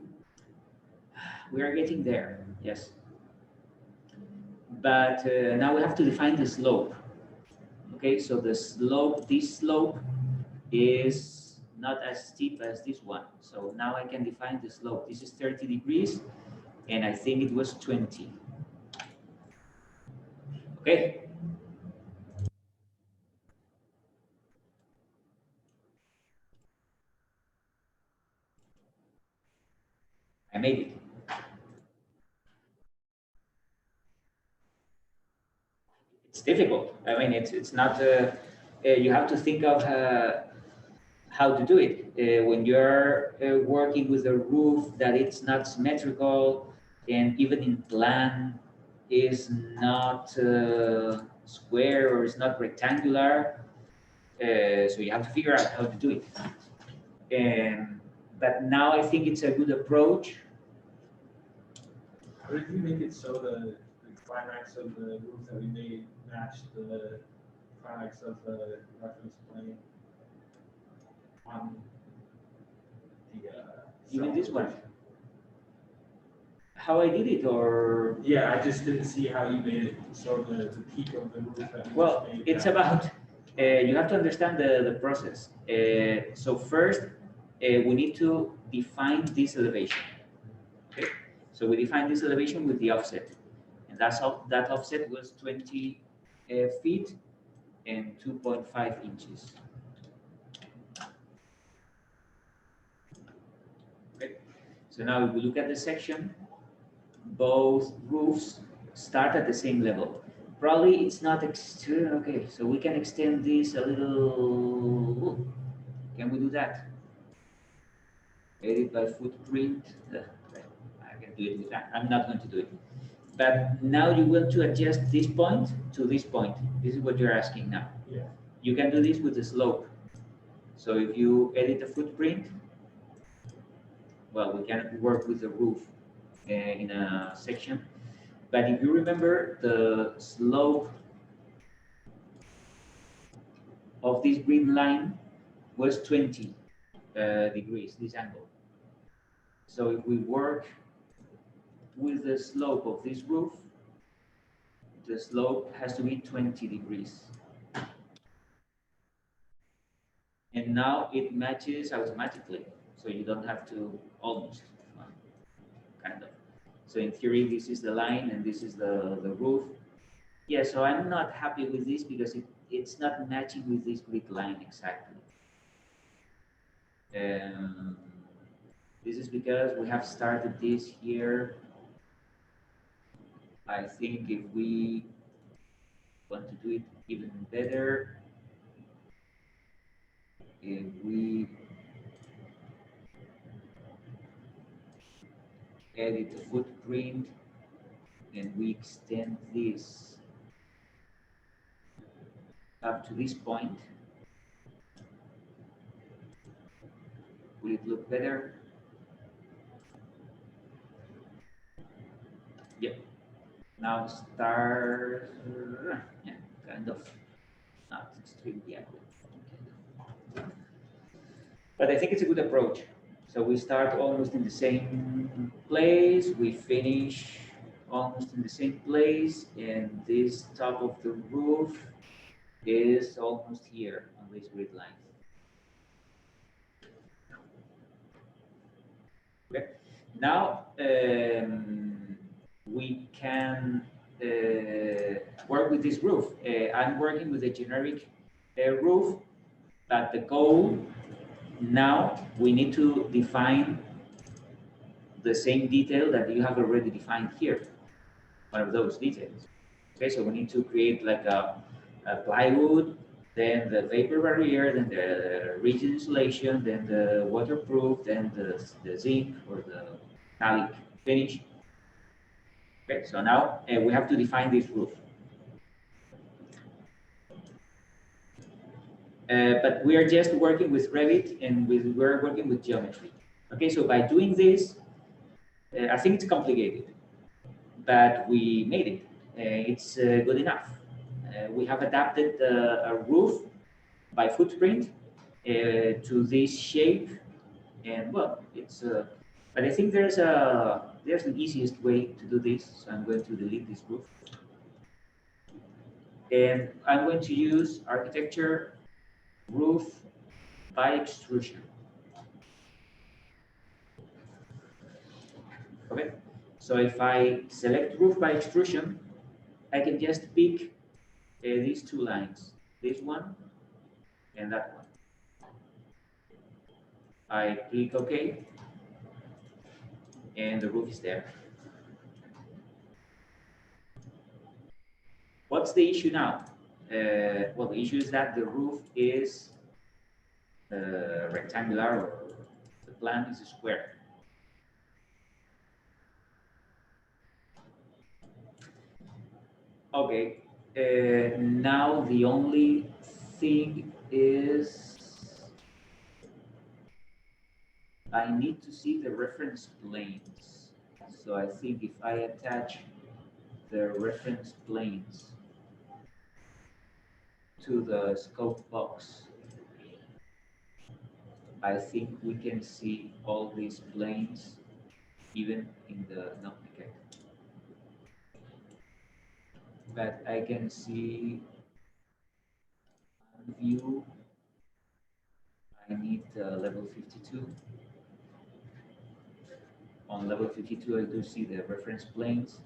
We are getting there, yes. But now we have to define the slope. Okay, so the slope, this slope is not as steep as this one. So now I can define the slope. This is 30 degrees, and I think it was 20. Okay. I made it. It's difficult. I mean, it's not. You have to think of how to do it when you're working with a roof that it's not symmetrical, and even in plan is not square or is not rectangular. So you have to figure out how to do it. But now I think it's a good approach. How did you make it so the climax of the roof that we made matched the climax of the reference plane on the You mean this one? How I did it, or? Yeah, I just didn't see how you made it so the peak of the roof that we Well, just made. it's about, you have to understand the process. So first, we need to define this elevation. Okay, so we define this elevation with the offset, and that offset was 20 feet and 2.5 inches. So now if we look at the section, both roofs start at the same level. Probably it's not extreme. Okay, so we can extend this a little. Can we do that? Edit by footprint. I can do it with that. I'm not going to do it. But now you want to adjust this point to this point. This is what you're asking now. Yeah. You can do this with the slope. So if you edit the footprint, well, we can work with the roof in a section. But if you remember, the slope of this green line was 20 degrees, this angle. So if we work with the slope of this roof, the slope has to be 20 degrees. And now it matches automatically. So you don't have to almost, kind of. So in theory, this is the line and this is the roof. Yeah, so I'm not happy with this because it's not matching with this grid line exactly. This is because we have started this here. I think if we want to do it even better, if we edit the footprint and we extend this up to this point, will it look better? Yep. Now start, yeah, kind of, not extremely accurate. But I think it's a good approach. So we start almost in the same place, we finish almost in the same place, and this top of the roof is almost here on this grid line. Okay. Now we can work with this roof. I'm working with a generic roof, but the goal now we need to define the same detail that you have already defined here, one of those details. Okay, so we need to create like a plywood, then the vapor barrier, then the rigid insulation, then the waterproof, then the zinc or the metallic finish. Okay, so now we have to define this roof. But we are just working with Revit and we're working with geometry. Okay, so by doing this, I think it's complicated, but we made it. It's good enough. We have adapted a roof by footprint to this shape, and well, it's. But I think there's an easiest way to do this. So I'm going to delete this roof, and I'm going to use architecture roof by extrusion. Okay, so if I select roof by extrusion, I can just pick these two lines, this one and that one. I click OK, and the roof is there. What's the issue now? Well, the issue is that the roof is rectangular, or the plan is a square. Okay, now the only thing is I need to see the reference planes. So I think if I attach the reference planes to the scope box, I think we can see all these planes even in the, no, okay. But I can see view, I need level 52. On level 52, I do see the reference planes,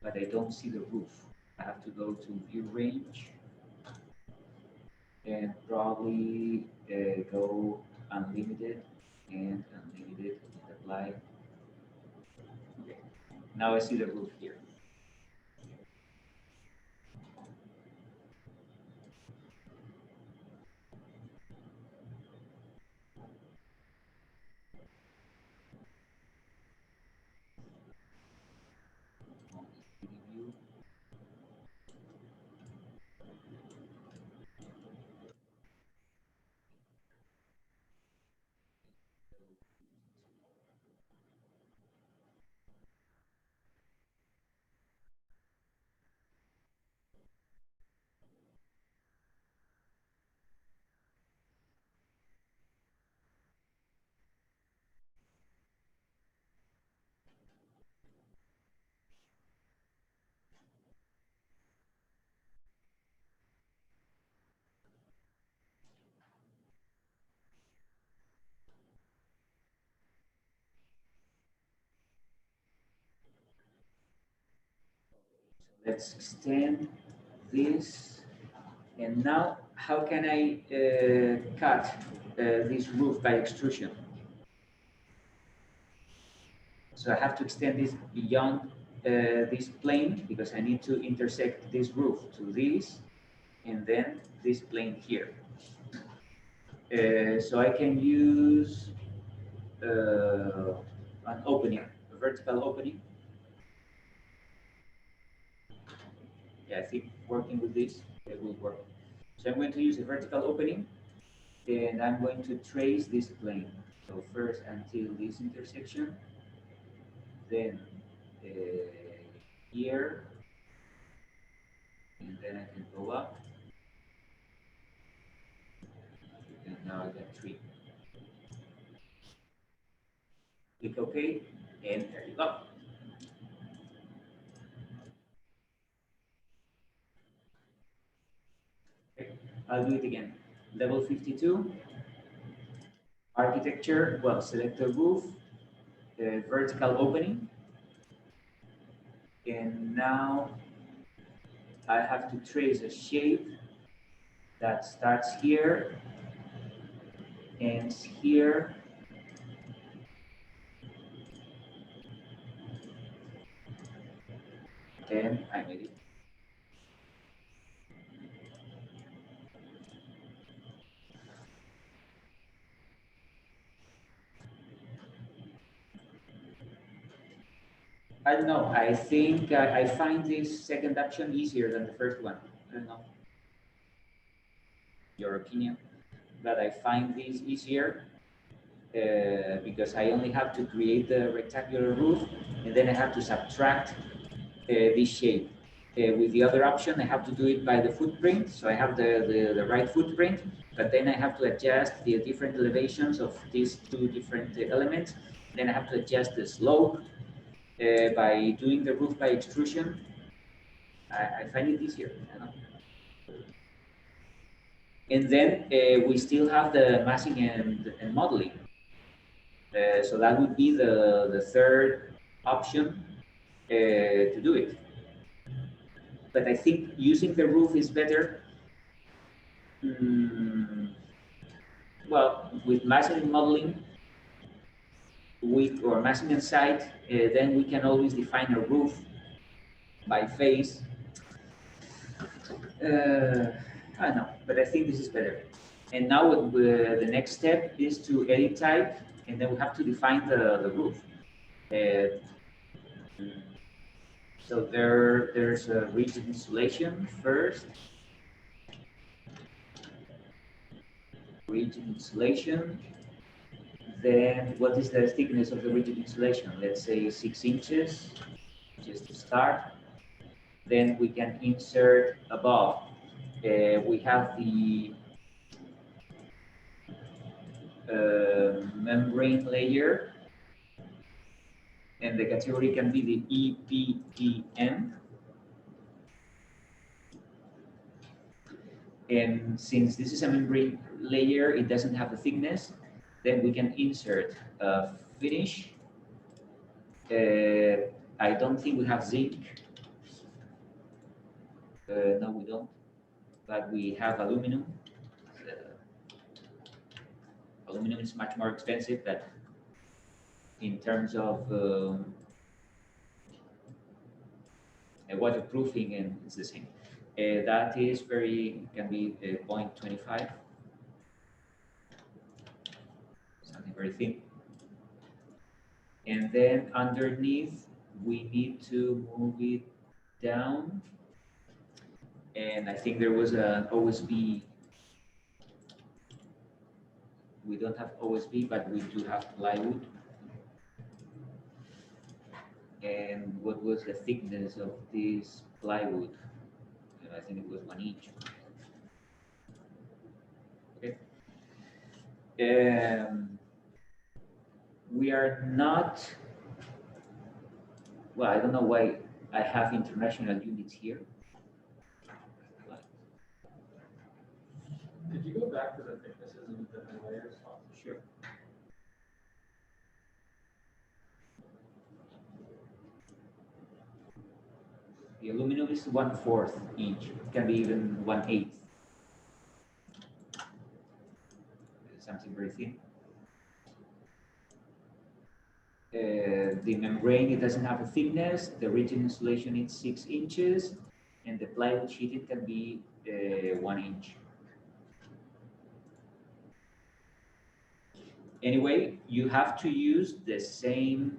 but I don't see the roof. I have to go to view range and probably go unlimited and unlimited and apply Now I see the roof here. Let's extend this. And now, how can I cut this roof by extrusion? So I have to extend this beyond this plane because I need to intersect this roof to this and then this plane here. So I can use an opening, a vertical opening. Yeah, I think working with this, it will work. So I'm going to use a vertical opening and I'm going to trace this plane. So first until this intersection, then here, and then I can go up. And now I got 3. Click OK, and there you go. Okay, I'll do it again. Level 52, architecture, well, select the roof, vertical opening. And now I have to trace a shape that starts here, ends here, and I made it. I don't know. I think I find this second option easier than the first one. I don't know your opinion, but I find this easier because I only have to create the rectangular roof and then I have to subtract this shape. With the other option, I have to do it by the footprint. So I have the right footprint, but then I have to adjust the different elevations of these two different elements. Then I have to adjust the slope by doing the roof by extrusion. I find it easier. I know. And then we still have the massing and modeling. So that would be the third option to do it. But I think using the roof is better. Well, with massing and modeling, or massing and site, then we can always define a roof by phase. I don't know, but I think this is better. And now the next step is to edit type, and then we have to define the roof. So there's a rigid insulation first. Rigid insulation. Then what is the thickness of the rigid insulation? Let's say 6 inches, just to start. Then we can insert above. We have the membrane layer, and the category can be the EPDM. And since this is a membrane layer, it doesn't have the thickness, then we can insert a finish. I don't think we have zinc. No, we don't. But we have aluminum. Aluminum is much more expensive, but in terms of waterproofing, and it's the same. That is can be 0.25, something very thin. And then underneath, we need to move it down. And I think there was an OSB. We don't have OSB, but we do have plywood. And what was the thickness of this plywood? I think it was 1 inch. Okay. We are not, well, I don't know why I have international units here. Could you go back to the thicknesses of the different layers? Sure. The aluminum is 1/4 inch. It can be even 1/8. Something very thin. The membrane, it doesn't have a thickness. The rigid insulation is 6 inches, and the plywood sheeted can be 1 inch. Anyway, you have to use the same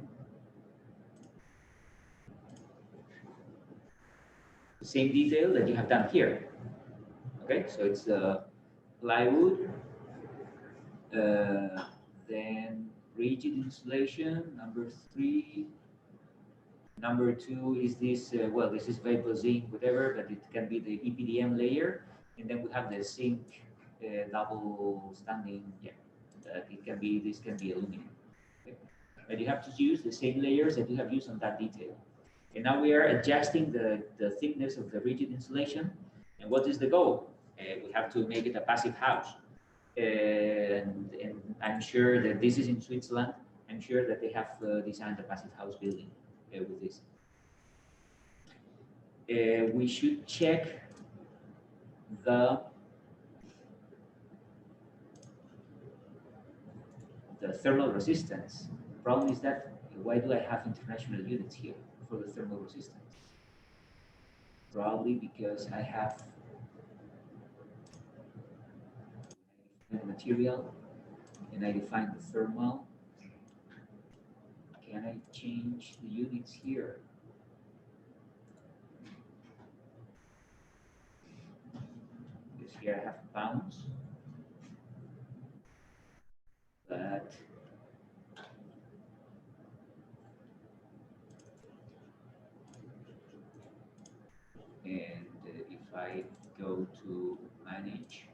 detail that you have done here. Okay, so it's plywood, then rigid insulation, number 3. Number 2 is this, well, this is vapor zinc, whatever, but it can be the EPDM layer. And then we have the zinc double standing, yeah, it can be, this can be aluminum. Okay? But you have to use the same layers that you have used on that detail. And now we are adjusting the thickness of the rigid insulation. And what is the goal? We have to make it a passive house. And I'm sure that this is in Switzerland. I'm sure that they have designed a passive house building with this. We should check the thermal resistance. The problem is that why do I have international units here for the thermal resistance? Probably because I have the material and I define the thermal. Can I change the units here? Because here I have pounds, but and if I go to manage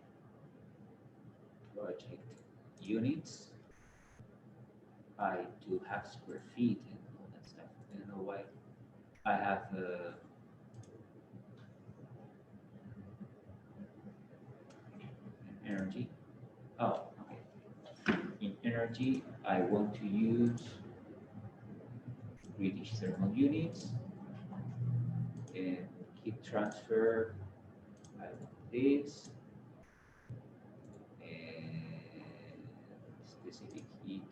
project units, I do have square feet and all that stuff. I don't know why I have energy. Oh, okay. In energy, I want to use British thermal units and heat transfer. I want this and specific heat.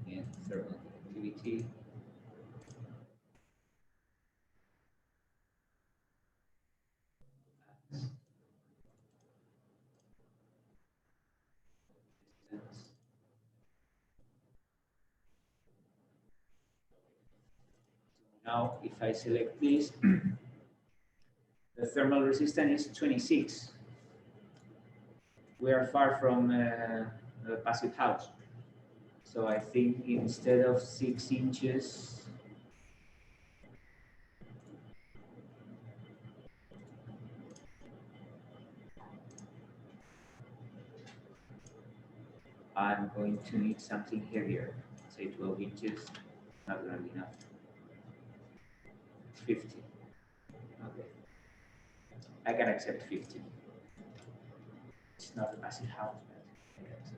And thermal conductivity. Now, if I select this, the thermal resistance is 26. We are far from a passive house. So I think instead of 6 inches, I'm going to need something heavier. Say 12 inches, not going to be enough. 50. Okay. I can accept 50. It's not a passive house, but I can accept.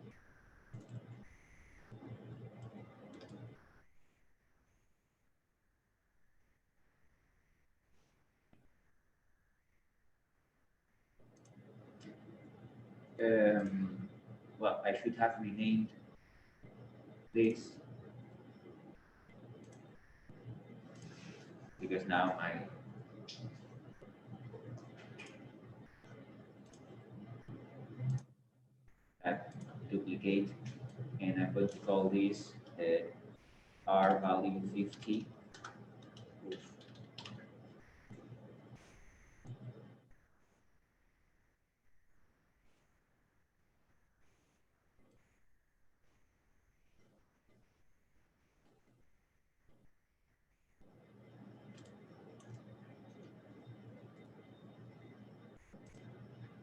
Well, I should have renamed this because now I duplicate, and I'm going to call this R value 50.